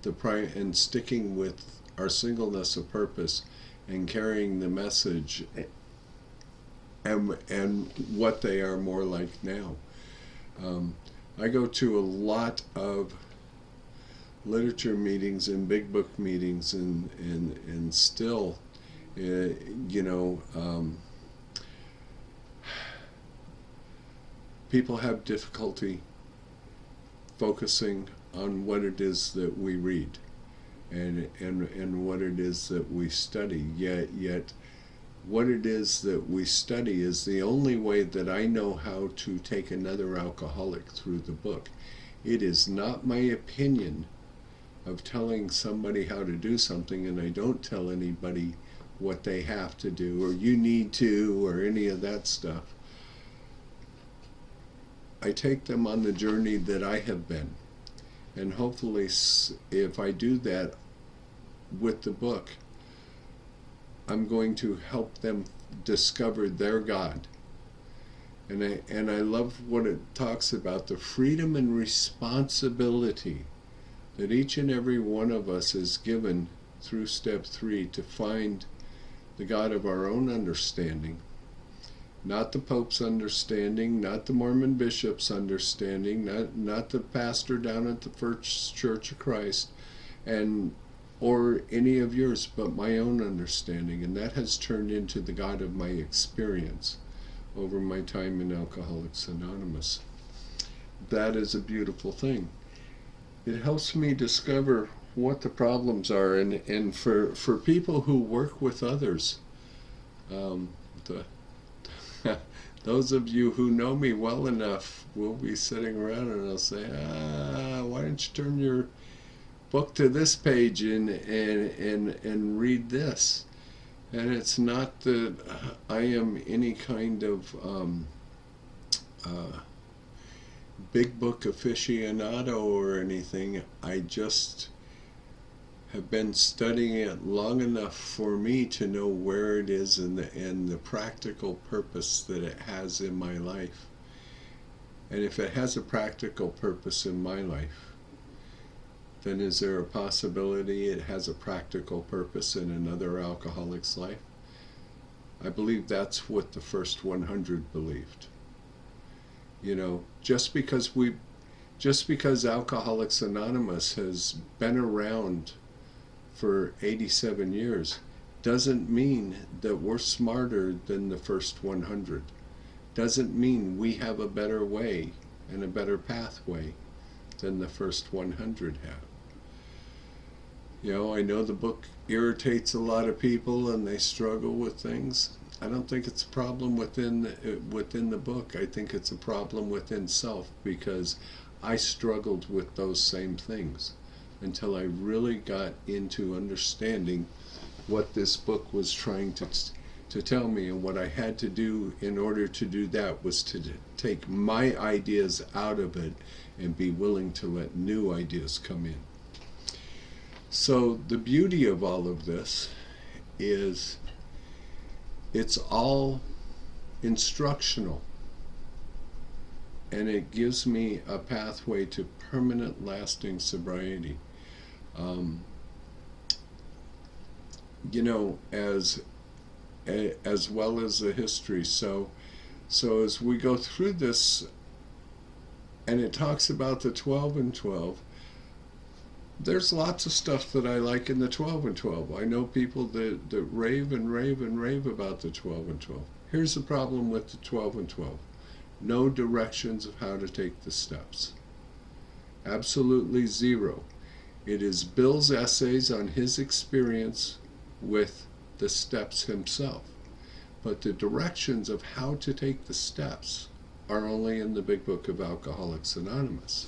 Speaker 1: and sticking with our singleness of purpose and carrying the message, and what they are more like now. I go to a lot of literature meetings and big book meetings, and still, people have difficulty focusing on what it is that we read and what it is that we study. Yet what it is that we study is the only way that I know how to take another alcoholic through the book. It is not my opinion of telling somebody how to do something, and I don't tell anybody what they have to do, or you need to, or any of that stuff. I take them on the journey that I have been, and hopefully if I do that with the book, I'm going to help them discover their God. And I love what it talks about, the freedom and responsibility that each and every one of us is given through step 3 to find the God of our own understanding not the Pope's understanding, not the Mormon bishop's understanding, not the pastor down at the First Church of Christ, and or any of yours, but my own understanding. And that has turned into the God of my experience over my time in Alcoholics Anonymous. That is a beautiful thing. It helps me discover what the problems are, and for people who work with others, those of you who know me well enough will be sitting around and I'll say, why don't you turn your book to this page and read this? And it's not that I am any kind of big book aficionado or anything. I just have been studying it long enough for me to know where it is and the practical purpose that it has in my life. And if it has a practical purpose in my life, then is there a possibility it has a practical purpose in another alcoholic's life? I believe that's what the first 100 believed. You know, just because Alcoholics Anonymous has been around for 87 years doesn't mean that we're smarter than the first 100. Doesn't mean we have a better way and a better pathway than the first 100 have. You know, I know the book irritates a lot of people and they struggle with things. I don't think it's a problem within the book. I think it's a problem within self, because I struggled with those same things until I really got into understanding what this book was trying to tell me. And what I had to do in order to do that was to take my ideas out of it and be willing to let new ideas come in. So the beauty of all of this is it's all instructional, and it gives me a pathway to permanent, lasting sobriety. You know, as well as the history. So as we go through this, and it talks about the 12 and 12, there's lots of stuff that I like in the 12 and 12. I know people that rave and rave and rave about the 12 and 12. Here's the problem with the 12 and 12. No directions of how to take the steps. Absolutely zero. It is Bill's essays on his experience with the steps himself. But the directions of how to take the steps are only in the Big Book of Alcoholics Anonymous.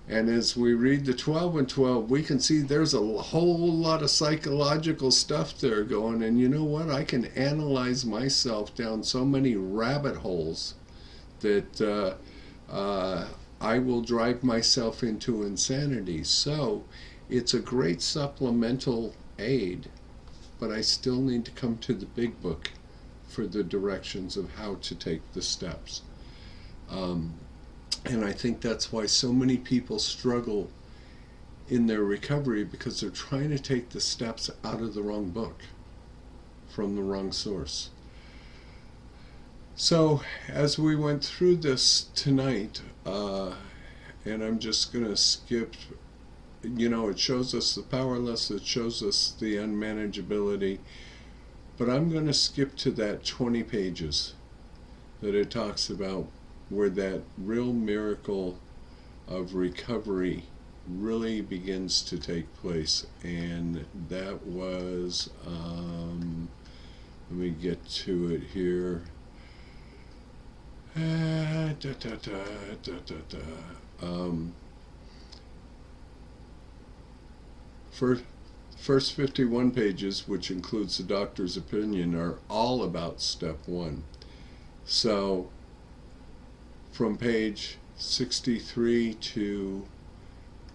Speaker 1: And as we read the 12 and 12, we can see there's a whole lot of psychological stuff there going. And you know what? I can analyze myself down so many rabbit holes that I will drive myself into insanity. So it's a great supplemental aid, but I still need to come to the Big Book for the directions of how to take the steps. And I think that's why so many people struggle in their recovery, because they're trying to take the steps out of the wrong book, from the wrong source. So as we went through this tonight, and I'm just going to skip, you know, it shows us the powerless, it shows us the unmanageability, but I'm going to skip to that 20 pages that it talks about, where that real miracle of recovery really begins to take place. And that was, let me get to it here. First 51 pages, which includes the doctor's opinion, are all about step 1. So from page 63 to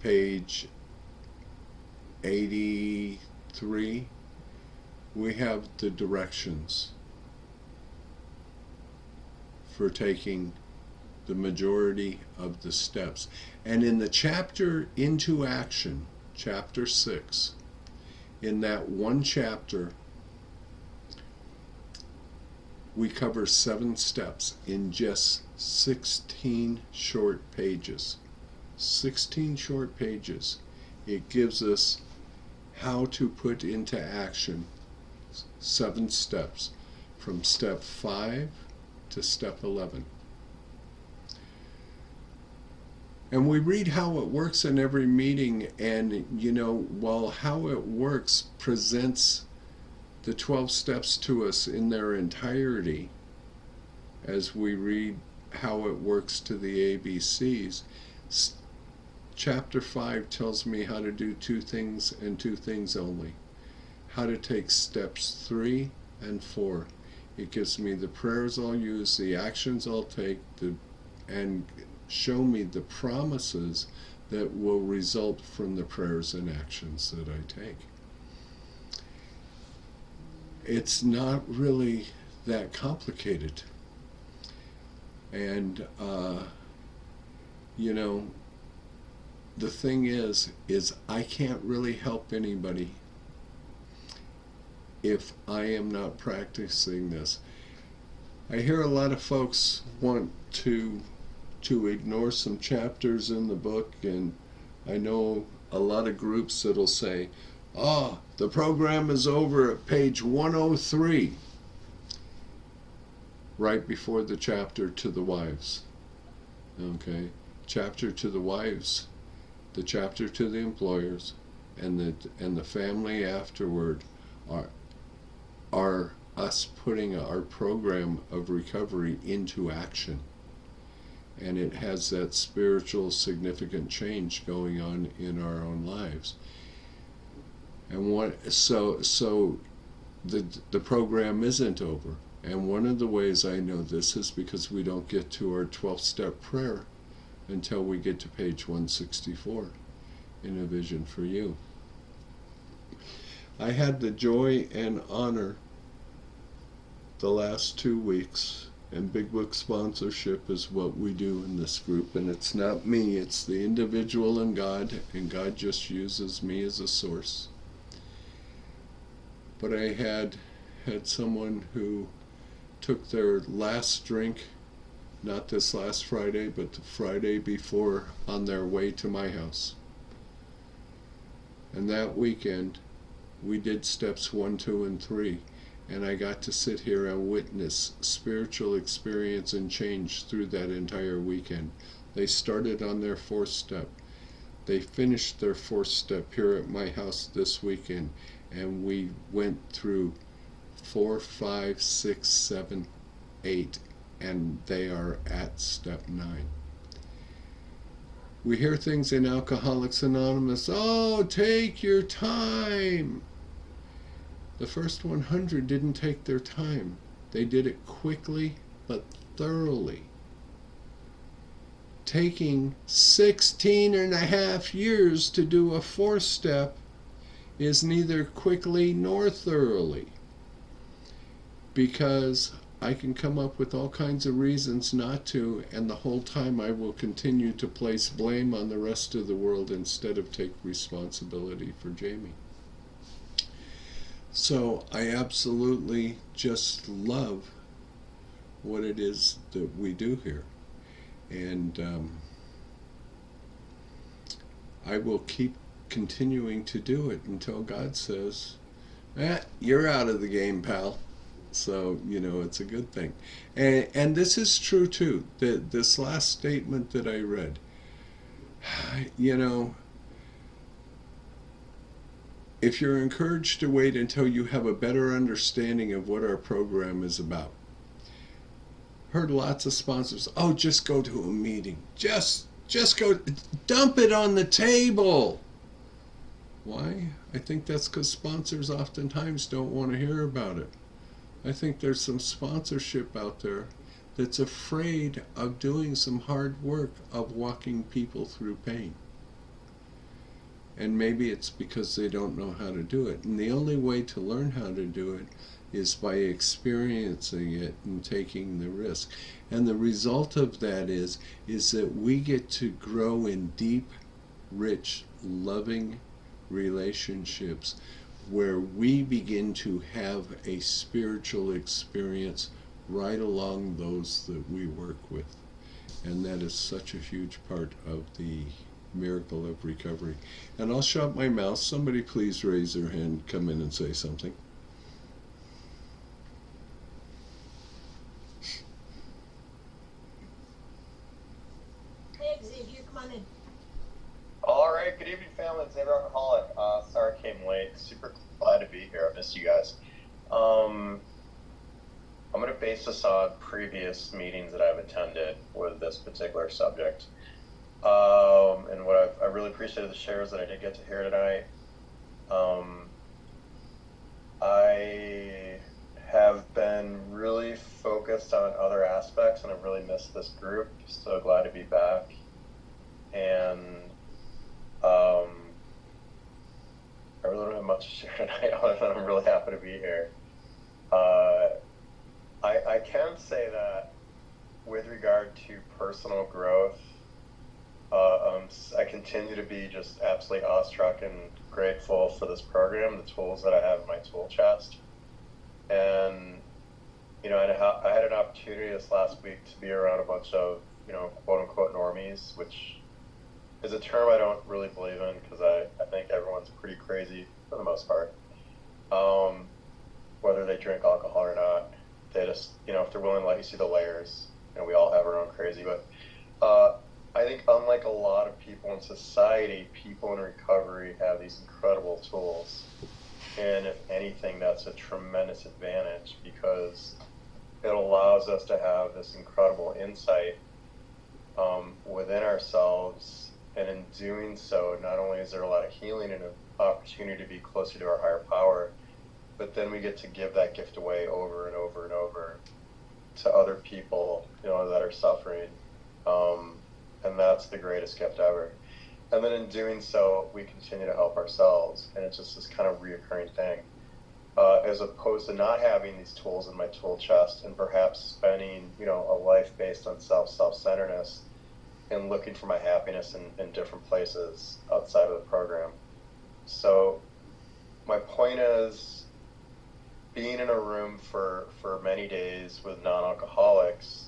Speaker 1: page 83, we have the directions for taking the majority of the steps. And in the chapter Into Action, chapter 6, in that one chapter, we cover 7 steps in just 16 short pages. 16 short pages. It gives us how to put into action 7 steps from step 5 to step 11. And we read how it works in every meeting, and while how it works presents the 12 steps to us in their entirety, as we read how it works to the ABCs, chapter 5 tells me how to do 2 things and 2 things only. How to take steps 3 and 4. It gives me the prayers I'll use, the actions I'll take, and show me the promises that will result from the prayers and actions that I take. It's not really that complicated. And, the thing is I can't really help anybody if I am not practicing this. I hear a lot of folks want to ignore some chapters in the book, and I know a lot of groups that'll say, the program is over at page 103, right before the chapter to the wives. Okay, chapter to the wives, the chapter to the employers, and the family afterward are us putting our program of recovery into action. And it has that spiritual significant change going on in our own lives. And so the program isn't over. And one of the ways I know this is because we don't get to our 12-step prayer until we get to page 164 in A Vision for You. I had the joy and honor the last 2 weeks, and Big Book sponsorship is what we do in this group, and it's not me, it's the individual and God just uses me as a source. But I had someone who took their last drink, not this last Friday, but the Friday before, on their way to my house. And that weekend, we did steps 1, 2, and 3. And I got to sit here and witness spiritual experience and change through that entire weekend. They started on their 4th step. They finished their 4th step here at my house this weekend. And we went through 4, 5, 6, 7, 8. And they are at step 9. We hear things in Alcoholics Anonymous, take your time. The first 100 didn't take their time. They did it quickly but thoroughly. Taking 16 and a half years to do a 4th step is neither quickly nor thoroughly, because I can come up with all kinds of reasons not to, and the whole time I will continue to place blame on the rest of the world instead of take responsibility for Jamie. So I absolutely just love what it is that we do here. And I will keep continuing to do it until God says, you're out of the game, pal. So, it's a good thing. And this is true too. This last statement that I read, if you're encouraged to wait until you have a better understanding of what our program is about. Heard lots of sponsors, just go to a meeting. Just go, dump it on the table. Why? I think that's because sponsors oftentimes don't want to hear about it. I think there's some sponsorship out there that's afraid of doing some hard work of walking people through pain. And maybe it's because they don't know how to do it. And the only way to learn how to do it is by experiencing it and taking the risk. And the result of that is that we get to grow in deep, rich, loving relationships where we begin to have a spiritual experience right along those that we work with. And that is such a huge part of the miracle of recovery. And I'll shut my mouth. Somebody please raise their hand, come in and say something.
Speaker 2: Hey, Xavier, come on in.
Speaker 6: All right, good evening, family. It's Xavier Alcoholic. Sorry I came late. Super glad to be here. I missed you guys. I'm going to base this on previous meetings that I've attended with this particular subject. And what I really appreciated the shares that I did get to hear tonight. I have been really focused on other aspects, and I've really missed this group. So glad to be back. And I really don't have much to share tonight, other than I'm really happy to be here. I can say that with regard to personal growth, I continue to be just absolutely awestruck and grateful for this program, the tools that I have in my tool chest. And, you know, I had an opportunity this last week to be around a bunch of, you know, quote unquote normies, which is a term I don't really believe in, because I think everyone's pretty crazy for the most part. Whether they drink alcohol or not, they just, you know, if they're willing to let you see the layers, you know, we all have our own crazy. But I think unlike a lot of people in society, people in recovery have these incredible tools. And if anything, that's a tremendous advantage, because it allows us to have this incredible insight within ourselves. And in doing so, not only is there a lot of healing and an opportunity to be closer to our higher power, but then we get to give that gift away over and over and over to other people, you know, that are suffering. And that's the greatest gift ever. And then in doing so, we continue to help ourselves. And it's just this kind of reoccurring thing. As opposed to not having these tools in my tool chest and perhaps spending, you know, a life based on self-centeredness and looking for my happiness in different places outside of the program. So my point is, being in a room for many days with non-alcoholics,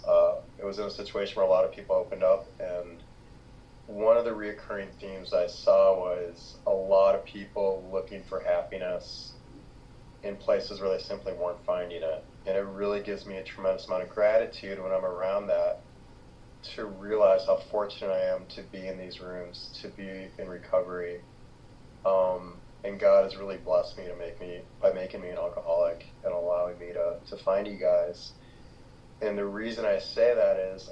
Speaker 6: it was in a situation where a lot of people opened up, and one of the reoccurring themes I saw was a lot of people looking for happiness in places where they simply weren't finding it. And it really gives me a tremendous amount of gratitude when I'm around that, to realize how fortunate I am to be in these rooms, to be in recovery. And God has really blessed me by making me an alcoholic and allowing me to find you guys. And the reason I say that is,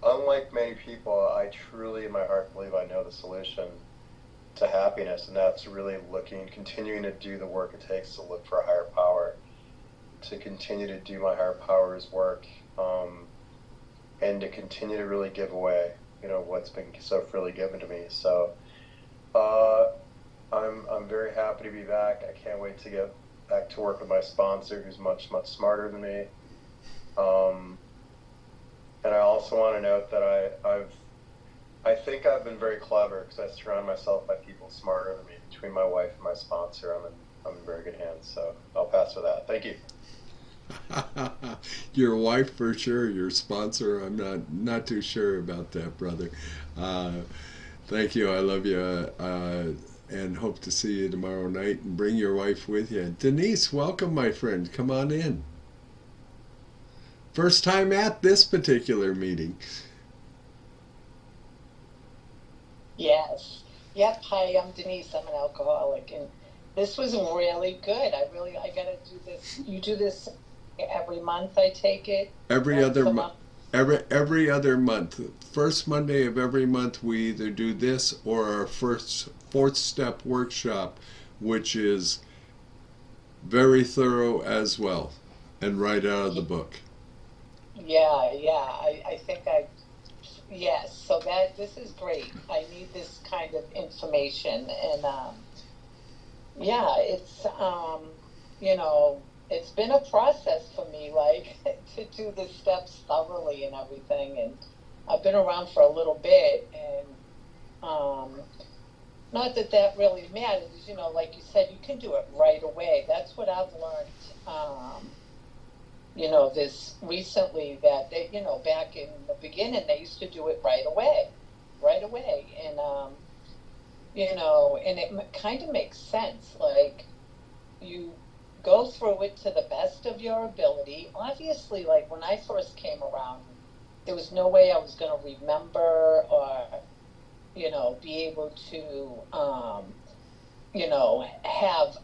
Speaker 6: unlike many people, I truly in my heart believe I know the solution to happiness, and that's really continuing to do the work it takes to look for a higher power, to continue to do my higher power's work, and to continue to really give away, you know, what's been so freely given to me. So I'm very happy to be back. I can't wait to get back to work with my sponsor, who's much, much smarter than me. And I also want to note that I think I've been very clever, because I surround myself by people smarter than me. Between my wife and my sponsor, I'm in very good hands. So I'll pass with that. Thank you.
Speaker 1: Your wife for sure. Your sponsor, I'm not too sure about that, brother. Thank you. I love you, and hope to see you tomorrow night. And bring your wife with you. Denise, welcome, my friend. Come on in. First time at this particular meeting.
Speaker 7: Yes. Yep. Hi, I'm Denise. I'm an alcoholic, and this was really good. I gotta do this. You do this every month, I take it?
Speaker 1: Every other month. Every other month. First Monday of every month, we either do this or our fourth step workshop, which is very thorough as well, and right out of the book.
Speaker 7: Yeah. I think yes. So this is great. I need this kind of information, and yeah, it's you know, it's been a process for me, like to do the steps thoroughly and everything. And I've been around for a little bit, and not that really matters, you know, like you said, you can do it right away. That's what I've learned. this recently that they, back in the beginning, they used to do it right away. And, and it kind of makes sense. Like, you go through it to the best of your ability. Obviously, like when I first came around, there was no way I was going to remember or, be able to, have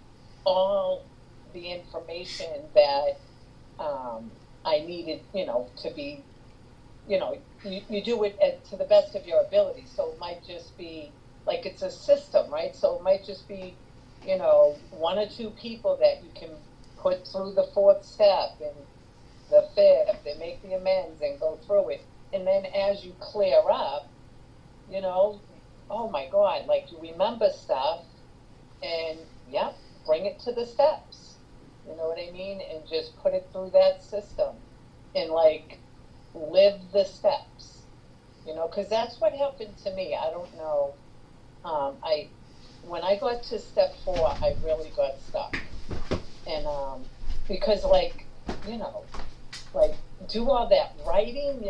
Speaker 7: all the information that I needed, to be, you do it to the best of your ability. So it might just be like it's a system, right? So it might just be, one or two people that you can put through the fourth step and the fifth, they make the amends and go through it. And then as you clear up, oh my God, like you remember stuff and yep, bring it to the steps. You know what I mean? And just put it through that system and like live the steps, because that's what happened to me. I don't know. When I got to step 4, I really got stuck. And, because like, like do all that writing,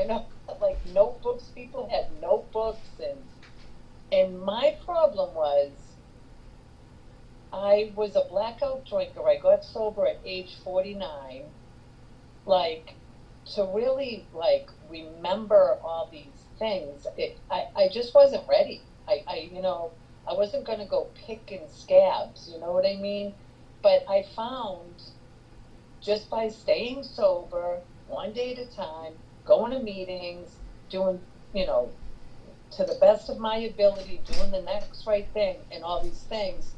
Speaker 7: like notebooks, people had notebooks and my problem was I was a blackout drinker. I got sober at age 49. Like, to really, like, remember all these things, I just wasn't ready. I wasn't going to go picking scabs, you know what I mean? But I found, just by staying sober, one day at a time, going to meetings, doing, to the best of my ability, doing the next right thing, and all these things,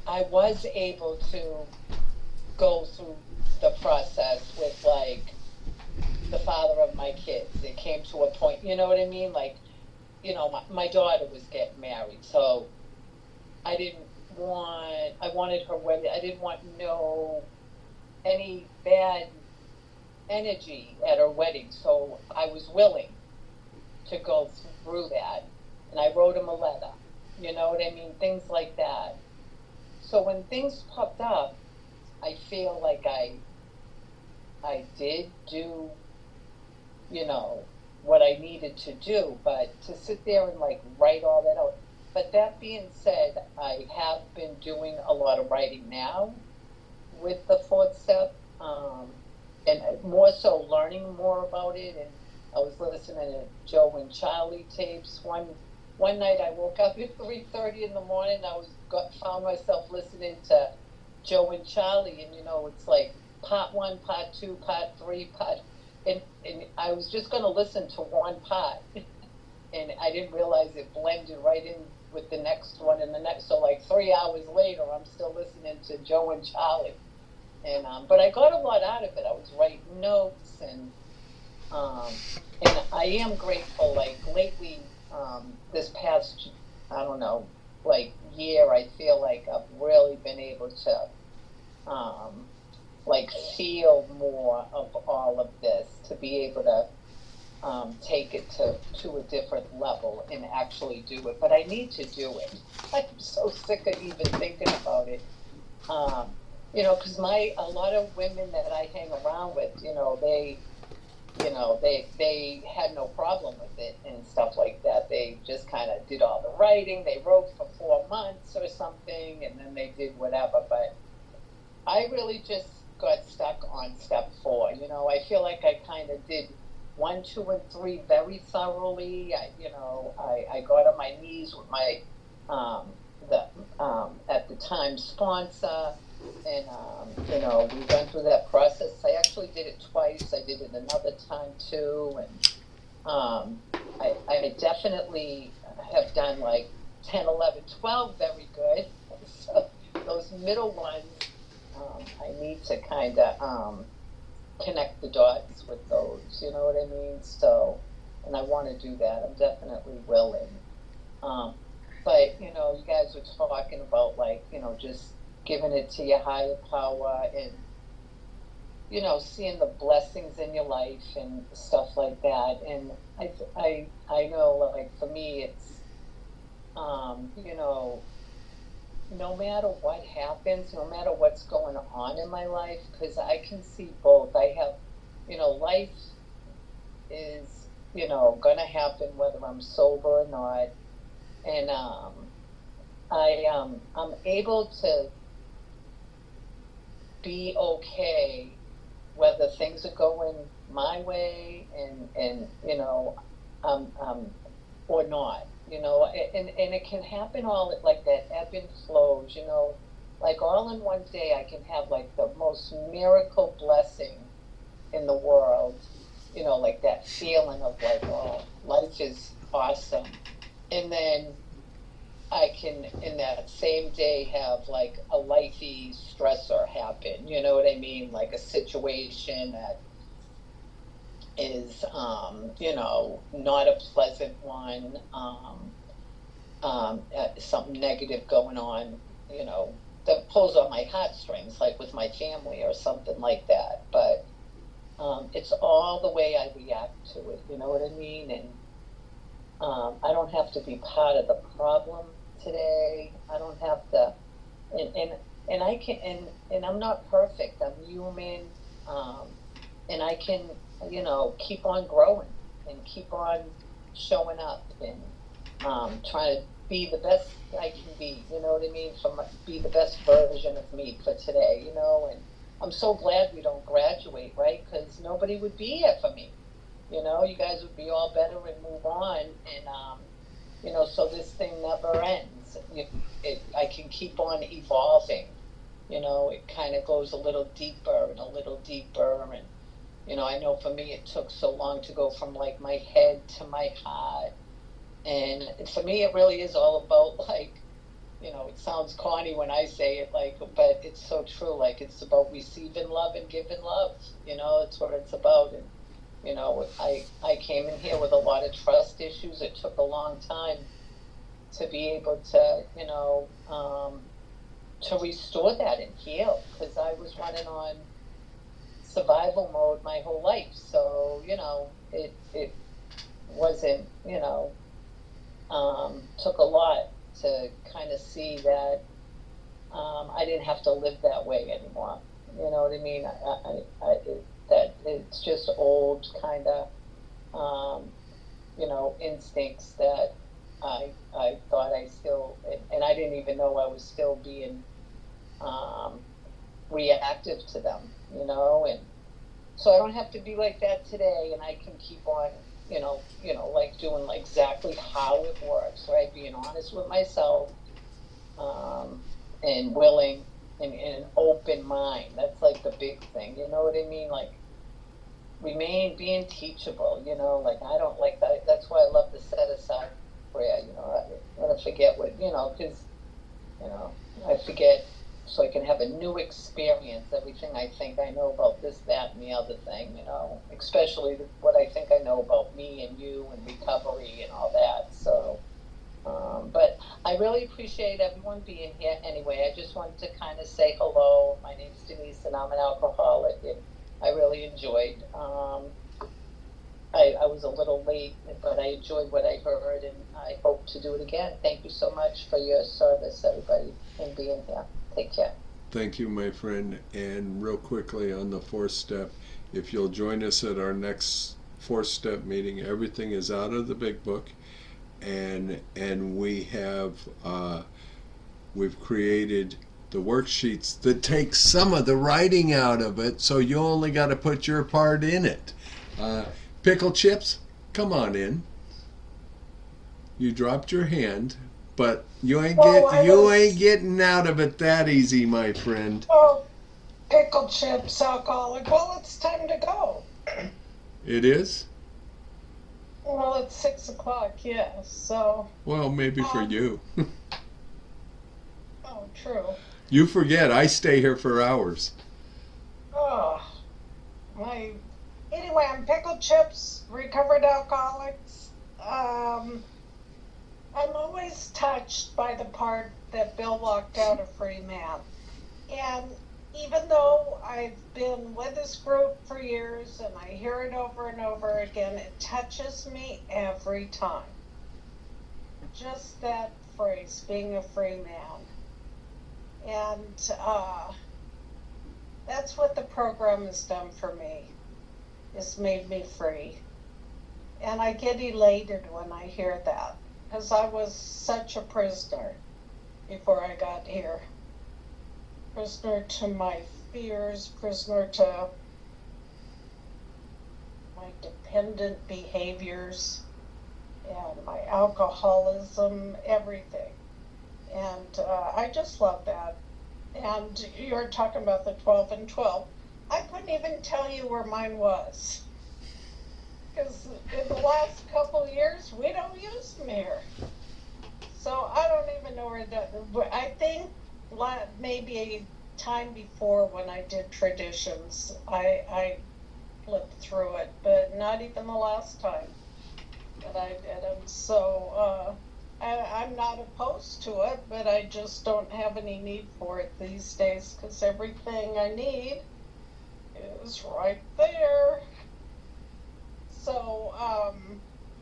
Speaker 7: I was able to go through the process with, like, the father of my kids. It came to a point, you know what I mean? Like, my daughter was getting married, so I wanted her wedding. I didn't want any bad energy at her wedding, so I was willing to go through that. And I wrote him a letter, you know what I mean? Things like that. So when things popped up, I feel like I did do, what I needed to do, but to sit there and like write all that out. But that being said, I have been doing a lot of writing now with the fourth step, and more so learning more about it. And I was listening to Joe and Charlie tapes. One night I woke up at 3:30 in the morning. Found myself listening to Joe and Charlie, and it's like part 1, part 2, part 3, and I was just going to listen to one part, and I didn't realize it blended right in with the next one and the next. So like 3 hours later, I'm still listening to Joe and Charlie, and but I got a lot out of it. I was writing notes, and I am grateful. Like lately, this past, I don't know, like year, I feel like I've really been able to like feel more of all of this, to be able to take it to a different level and actually do it. But I need to do it. I'm so sick of even thinking about it. Because a lot of women that I hang around with, they had no problem with it and stuff like that. They just kind of did all the writing. They wrote for 4 months or something, and then they did whatever. But I really just got stuck on step 4. I feel like I kind of did 1, 2, and 3 very thoroughly. I got on my knees with my at the time sponsor, and we went through that process. I actually did it twice. I did it another time too, and I definitely have done like 10, 11, 12 very good. So those middle ones, I need to kind of connect the dots with those, you know what I mean? So, and I want to do that. I'm definitely willing. But, you guys were talking about like, just giving it to your higher power and, seeing the blessings in your life and stuff like that. And I know, like, for me, it's, no matter what happens, no matter what's going on in my life, because I can see both. I have, life is, going to happen whether I'm sober or not. And I'm able to be okay whether things are going my way and or not, and it can happen all like that, ebb and flows, like all in one day I can have like the most miracle blessing in the world, like that feeling of like, oh, life is awesome. And then I can, in that same day, have like a lifey stressor happen. You know what I mean? Like a situation that is, not a pleasant one, something negative going on, that pulls on my heartstrings, like with my family or something like that. But it's all the way I react to it. You know what I mean? And I don't have to be part of the problem today. I don't have to, and I can, and I'm not perfect. I'm human, and I can, keep on growing and keep on showing up and trying to be the best I can be. You know what I mean? Be the best version of me for today. And I'm so glad we don't graduate, right? Because nobody would be here for me. You guys would be all better and move on, and so this thing never ends. I can keep on evolving. It kind of goes a little deeper and a little deeper, and I know for me it took so long to go from like my head to my heart, and for me it really is all about like, it sounds corny when I say it, like, but it's so true. Like it's about receiving love and giving love. That's what it's about. And I came in here with a lot of trust issues. It took a long time to be able to, to restore that and heal, because I was running on survival mode my whole life. So, it wasn't, took a lot to kind of see that I didn't have to live that way anymore. You know what I mean? That it's just old kind of, instincts that I thought I still, and I didn't even know I was still being reactive to them, and so I don't have to be like that today, and I can keep on, like doing like exactly how it works, right? Being honest with myself, and willing, and an open mind. That's like the big thing, you know what I mean? Like remain being teachable, like I don't like that. That's why I love the set aside prayer. I'm gonna forget what, because I forget so I can have a new experience. Everything I think I know about this, that, and the other thing, especially what I think I know about me and you and recovery and all that. So but I really appreciate everyone being here anyway. I just wanted to kind of say hello. My name's Denise and I'm an alcoholic, and I really enjoyed. I was a little late, but I enjoyed what I heard, and I hope to do it again. Thank you so much for your service, everybody, and being here. Take care.
Speaker 1: Thank you, my friend. And real quickly on the 4-step, if you'll join us at our next 4-step meeting, everything is out of the big book, and we have we've created the worksheets that take some of the writing out of it, so you only got to put your part in it. Pickle Chips, come on in. You dropped your hand, but you ain't ain't getting out of it that easy, my friend.
Speaker 8: Oh, Pickle Chips, alcoholic. Well, it's time to go.
Speaker 1: It is?
Speaker 8: Well, it's 6:00. Yes. So.
Speaker 1: Well, maybe for you.
Speaker 8: Oh, true.
Speaker 1: You forget, I stay here for hours.
Speaker 8: Oh, Anyway, I'm Pickle Chips, recovered alcoholics. I'm always touched by the part that Bill walked out a free man. And even though I've been with this group for years and I hear it over and over again, it touches me every time. Just that phrase, being a free man. And that's what the program has done for me. It's made me free. And I get elated when I hear that, because I was such a prisoner before I got here. Prisoner to my fears, prisoner to my dependent behaviors and my alcoholism, everything. And I just love that. And you're talking about the 12 and 12. I couldn't even tell you where mine was. Because in the last couple years, we don't use them here. So I don't even know where that, I think maybe a time before when I did traditions, I flipped through it, but not even the last time that I did them. So I'm not opposed to it, but I just don't have any need for it these days because everything I need is right there. So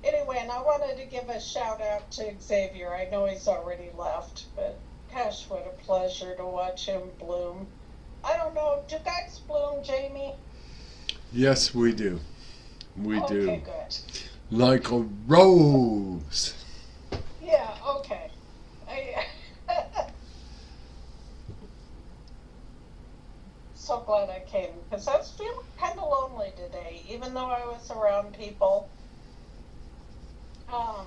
Speaker 8: anyway, and I wanted to give a shout out to Xavier. I know he's already left, but gosh, what a pleasure to watch him bloom. I don't know, do guys bloom, Jamie?
Speaker 1: Yes, we do. We
Speaker 8: Okay,
Speaker 1: do.
Speaker 8: good.
Speaker 1: Like a rose.
Speaker 8: Yeah, okay. So glad I came because I was feeling kind of lonely today, even though I was around people. I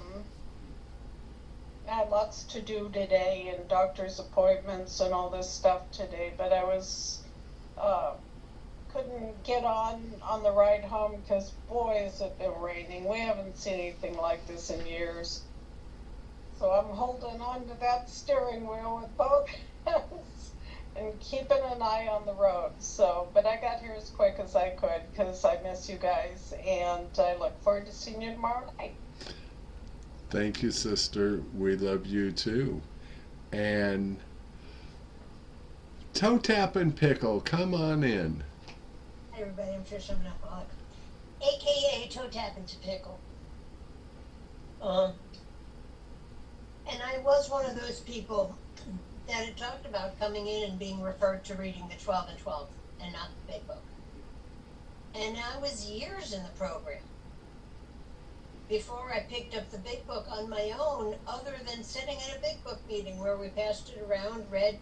Speaker 8: had lots to do today and doctor's appointments and all this stuff today, but I was couldn't get on the ride home because boy, has it been raining. We haven't seen anything like this in years. So I'm holding on to that steering wheel with both hands and keeping an eye on the road. So, but I got here as quick as I could because I miss you guys, and I look forward to seeing you tomorrow night.
Speaker 1: Thank you, sister. We love you too. And Toe Tap and Pickle, come on in.
Speaker 2: Hi everybody, I'm Trish, I'm an alcoholic. AKA Toe Tap into Pickle. And I was one of those people that had talked about coming in and being referred to reading the 12 and 12 and not the big book. And I was years in the program before I picked up the big book on my own, other than sitting in a big book meeting where we passed it around, read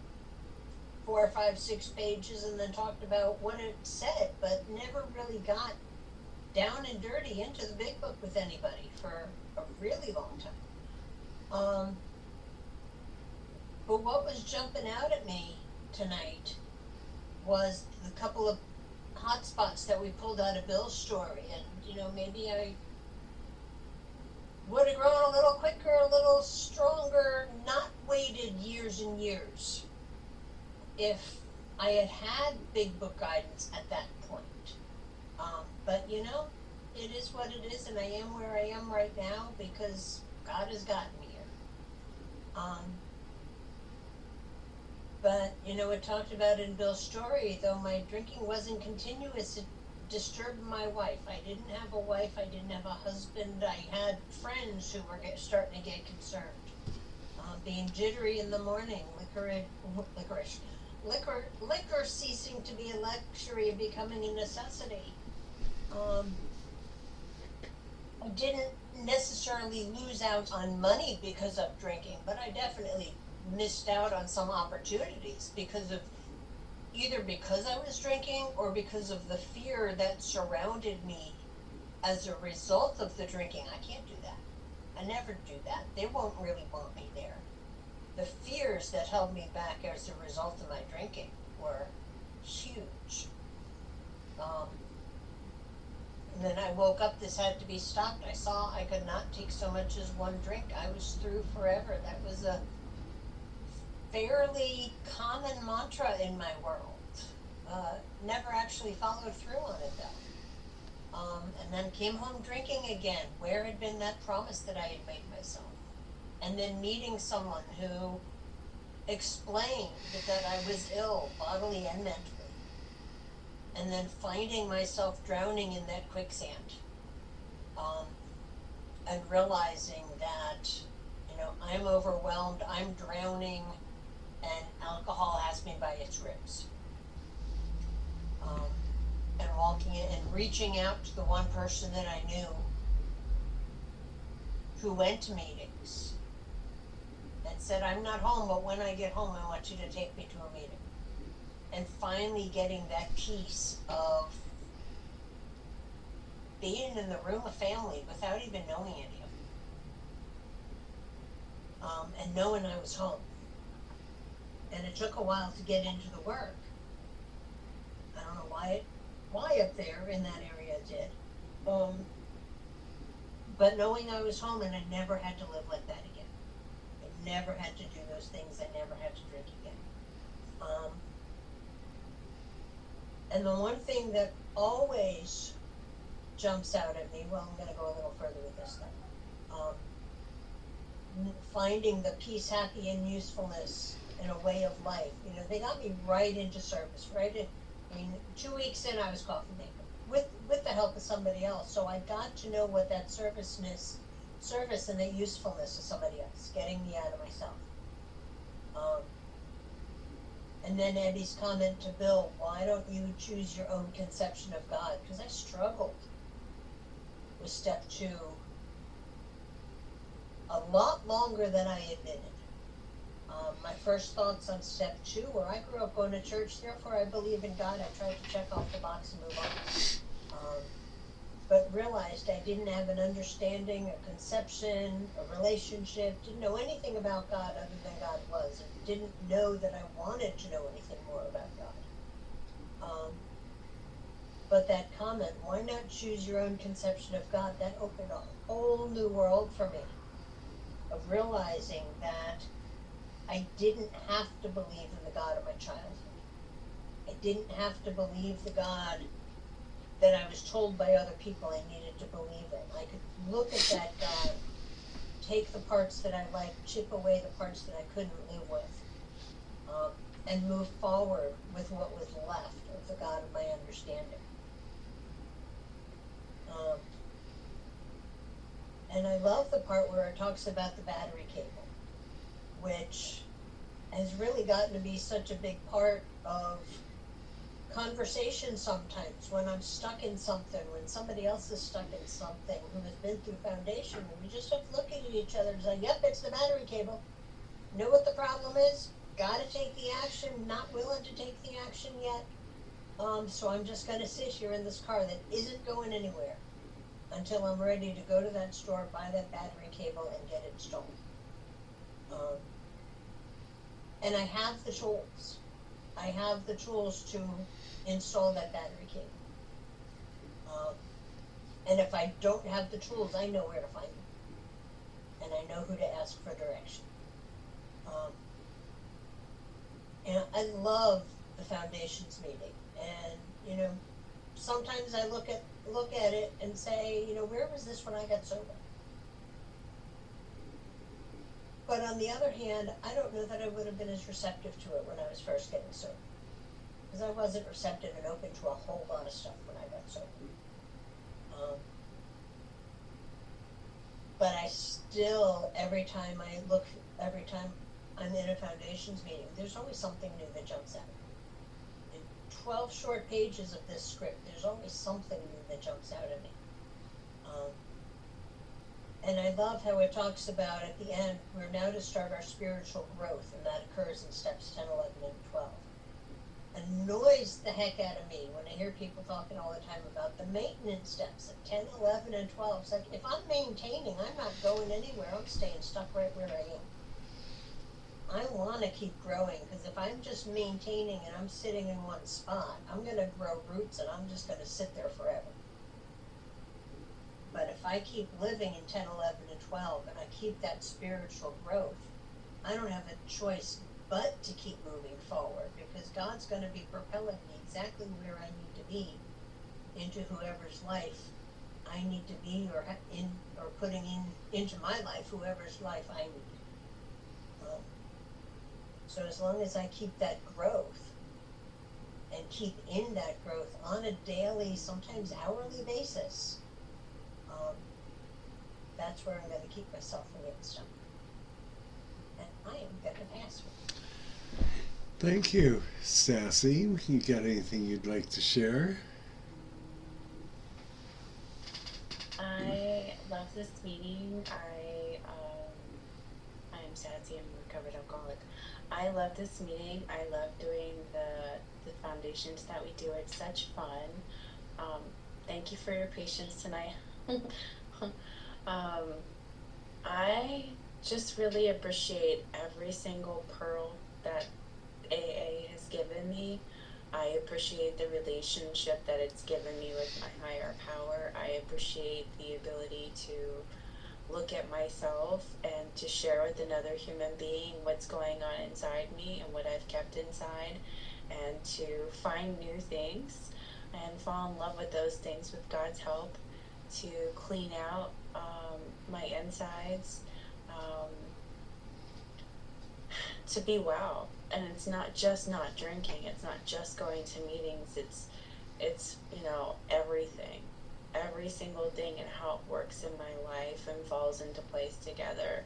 Speaker 2: 4, 5, 6 pages, and then talked about what it said, but never really got down and dirty into the big book with anybody for a really long time. But what was jumping out at me tonight was the couple of hot spots that we pulled out of Bill's story. And, maybe I would have grown a little quicker, a little stronger, not waited years and years if I had had big book guidance at that point. But, it is what it is, and I am where I am right now because God has gotten me here. But, it talked about in Bill's story, though my drinking wasn't continuous, it disturbed my wife. I didn't have a wife, I didn't have a husband, I had friends who were starting to get concerned. Being jittery in the morning, liquor ceasing to be a luxury and becoming a necessity. I didn't necessarily lose out on money because of drinking, but I definitely missed out on some opportunities because I was drinking or because of the fear that surrounded me as a result of the drinking. I can't do that. I never do that. They won't really want me there. The fears that held me back as a result of my drinking were huge. And then I woke up, this had to be stopped. I saw I could not take so much as one drink. I was through forever. That was a fairly common mantra in my world. Never actually followed through on it though. And then came home drinking again. Where had been that promise that I had made myself? And then meeting someone who explained that I was ill, bodily and mentally. And then finding myself drowning in that quicksand. And realizing that, I'm overwhelmed, I'm drowning, and alcohol has me by its ribs. And walking in and reaching out to the one person that I knew who went to meetings and said, I'm not home, but when I get home, I want you to take me to a meeting. And finally getting that piece of being in the room of family without even knowing any of them. And knowing I was home. And it took a while to get into the work. I don't know why up there in that area it did. But knowing I was home and I never had to live like that again. I never had to do those things. I never had to drink again. And the one thing that always jumps out at me, well, I'm going to go a little further with this thing. Finding the peace, happy, and usefulness in a way of life. You know, they got me right into service, right in, I mean, 2 weeks in, I was coffee maker with the help of somebody else. So I got to know what that service and the usefulness of somebody else, getting me out of myself. And then Abby's comment to Bill, why don't you choose your own conception of God? Because I struggled with step 2 a lot longer than I admitted. My first thoughts on step 2 were, I grew up going to church, therefore I believe in God. I tried to check off the box and move on. But realized I didn't have an understanding, a conception, a relationship, didn't know anything about God other than God was, and didn't know that I wanted to know anything more about God. But that comment, why not choose your own conception of God, that opened a whole new world for me of realizing that I didn't have to believe in the God of my childhood. I didn't have to believe the God that I was told by other people I needed to believe in. I could look at that God, take the parts that I liked, chip away the parts that I couldn't live with, and move forward with what was left of the God of my understanding. And I love the part where it talks about the battery cable, which has really gotten to be such a big part of conversation sometimes when I'm stuck in something, when somebody else is stuck in something who has been through foundation, and we just have to look at each other and say, yep, it's the battery cable. Know what the problem is, gotta take the action, not willing to take the action yet. So I'm just gonna sit here in this car that isn't going anywhere until I'm ready to go to that store, buy that battery cable, and get it installed. And I have the tools. I have the tools to install that battery cable. And if I don't have the tools, I know where to find them. And I know who to ask for direction. And I love the foundations meeting. And, you know, sometimes I look at it and say, you know, where was this when I got sober? But on the other hand, I don't know that I would have been as receptive to it when I was first getting sober. Because I wasn't receptive and open to a whole lot of stuff when I got sober. But I still, every time I'm in a foundations meeting, there's always something new that jumps out. In 12 short pages of this script, there's always something new that jumps out at me. And I love how it talks about at the end, we're now to start our spiritual growth, and that occurs in steps 10, 11, and 12. Annoys the heck out of me when I hear people talking all the time about the maintenance steps at 10, 11, and 12. It's like, if I'm maintaining, I'm not going anywhere. I'm staying stuck right where I am. I want to keep growing, because if I'm just maintaining and I'm sitting in one spot, I'm going to grow roots and I'm just going to sit there forever. But if I keep living in 10, 11, and 12, and I keep that spiritual growth, I don't have a choice but to keep moving forward, because God's going to be propelling me exactly where I need to be into whoever's life I need to be, or putting into my life whoever's life I need. So as long as I keep that growth and keep in that growth on a daily, sometimes hourly basis, that's where I'm going to keep myself from getting stuck. And I am going to pass it.
Speaker 1: Thank you, Sassy. You got anything you'd like to share?
Speaker 5: I love this meeting. I'm Sassy. I'm a recovered alcoholic. I love this meeting. I love doing the foundations that we do. It's such fun. Thank you for your patience tonight. I just really appreciate every single pearl that AA has given me. I appreciate the relationship that it's given me with my higher power. I appreciate the ability to look at myself and to share with another human being what's going on inside me and what I've kept inside, and to find new things and fall in love with those things with God's help, to clean out my insides, to be well. And it's not just not drinking, it's not just going to meetings, it's everything, every single thing and how it works in my life and falls into place together.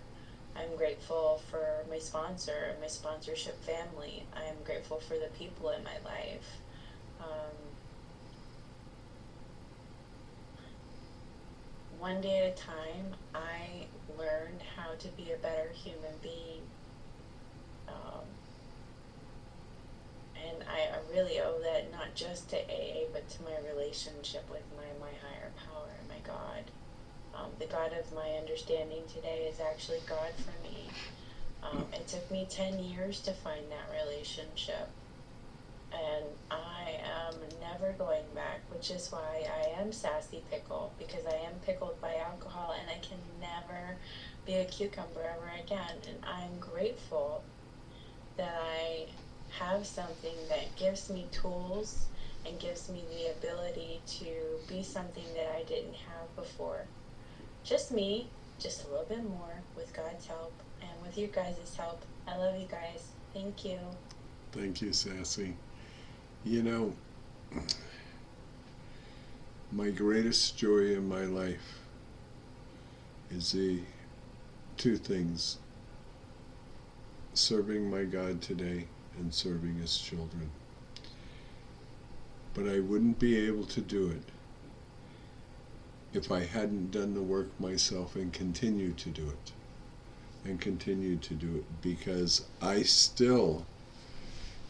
Speaker 5: I'm grateful for my sponsor and my sponsorship family. I'm grateful for the people in my life. One day at a time, I learned how to be a better human being. And I really owe that not just to AA, but to my relationship with my higher power, my God. The God of my understanding today is actually God for me. It took me 10 years to find that relationship. And I am never going back, which is why I am Sassy Pickle, because I am pickled by alcohol and I can never be a cucumber ever again. And I'm grateful that I have something that gives me tools and gives me the ability to be something that I didn't have before. Just me, just a little bit more with God's help and with your guys' help. I love you guys. Thank you.
Speaker 1: Thank you, Sassy. You know, my greatest joy in my life is the two things: serving my God today and serving His children. But I wouldn't be able to do it if I hadn't done the work myself and continue to do it. And continue to do it because I still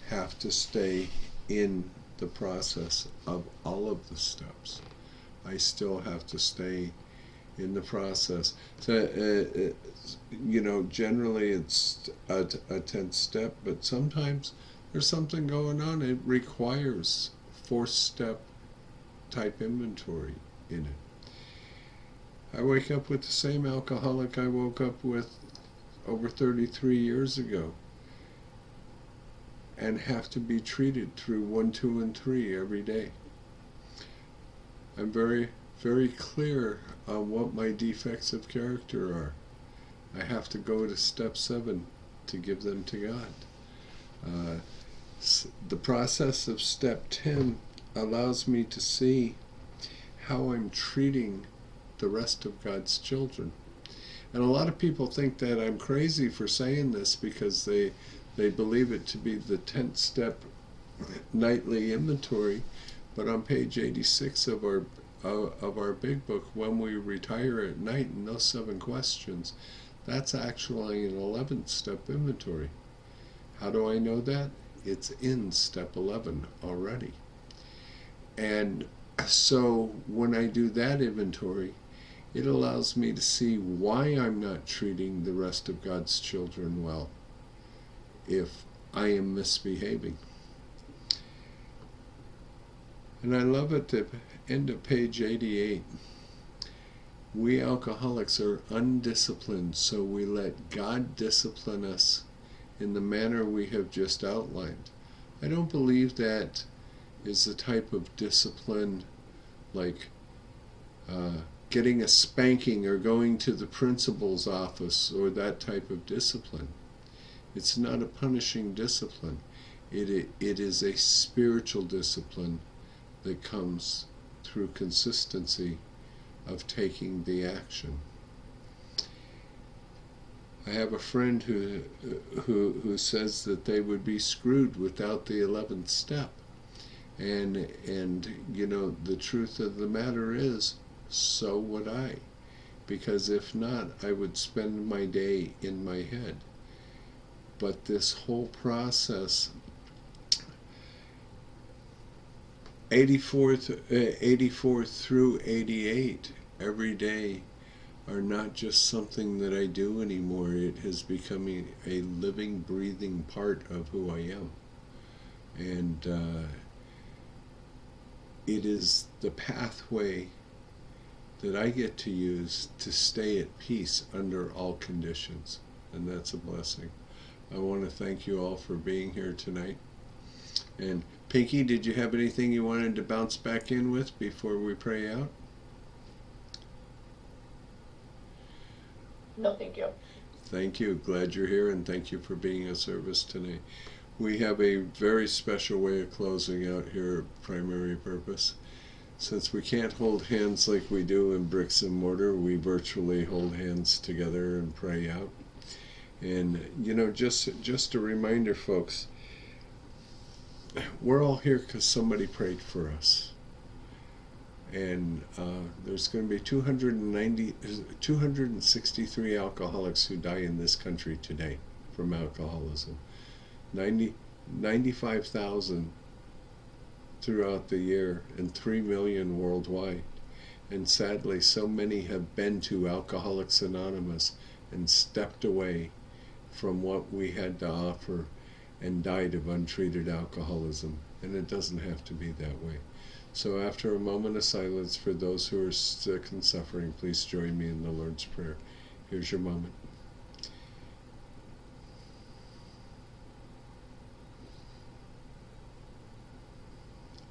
Speaker 1: have to stay in the process of all of the steps. I still have to stay in the process. So, generally it's a 10th step, but sometimes there's something going on. It requires 4-step type inventory in it. I wake up with the same alcoholic I woke up with over 33 years ago, and have to be treated through 1, 2, and 3 every day. I'm very, very clear on what my defects of character are. I have to go to step 7 to give them to God. The process of step 10 allows me to see how I'm treating the rest of God's children. And a lot of people think that I'm crazy for saying this because they believe it to be the 10th step nightly inventory, but on page 86 of our big book, When We Retire at Night, and those 7 questions, that's actually an 11th step inventory. How do I know that? It's in step 11 already. And so when I do that inventory, it allows me to see why I'm not treating the rest of God's children well if I am misbehaving. And I love at the end of page 88, we alcoholics are undisciplined, so we let God discipline us in the manner we have just outlined. I don't believe that is the type of discipline like getting a spanking or going to the principal's office or that type of discipline. It's not a punishing discipline. It is a spiritual discipline that comes through consistency of taking the action. I have a friend who says that they would be screwed without the 11th step. And you know, the truth of the matter is, so would I. Because if not, I would spend my day in my head. But this whole process, 84 through 88, every day, are not just something that I do anymore. It has become a living, breathing part of who I am. And it is the pathway that I get to use to stay at peace under all conditions. And that's a blessing. I want to thank you all for being here tonight. And Pinky, did you have anything you wanted to bounce back in with before we pray out?
Speaker 4: No, thank you.
Speaker 1: Thank you. Glad you're here, and thank you for being of service tonight. We have a very special way of closing out here at Primary Purpose. Since we can't hold hands like we do in bricks and mortar, we virtually hold hands together and pray out. And, you know, just a reminder, folks, we're all here because somebody prayed for us. And there's going to be 263 alcoholics who die in this country today from alcoholism. 95,000 throughout the year, and 3 million worldwide. And sadly, so many have been to Alcoholics Anonymous and stepped away from what we had to offer and died of untreated alcoholism. And it doesn't have to be that way. So after a moment of silence for those who are sick and suffering, please join me in the Lord's Prayer. Here's your moment.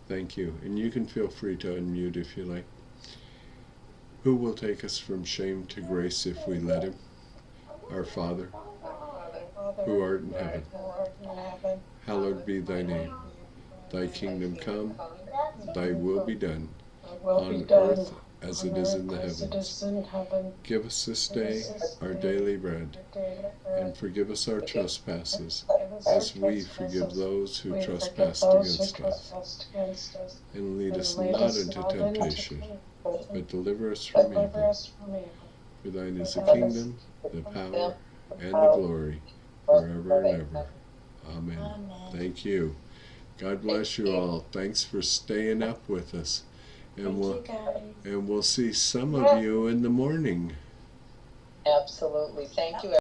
Speaker 1: Thank you. And you can feel free to unmute if you like. Who will take us from shame to grace if we let him? Our Father, who art in heaven, hallowed be thy name. Thy kingdom come, thy will be done, on earth as it is in the heavens. Give us this day our daily bread, and forgive us our trespasses, as we forgive those who trespass against us. And lead us not into temptation, but deliver us from evil. For thine is the kingdom, the power, and the glory, forever and ever. Amen. Thank you. God bless you all. Thanks for staying up with us. And we'll see some of you in the morning.
Speaker 7: Absolutely. Thank you.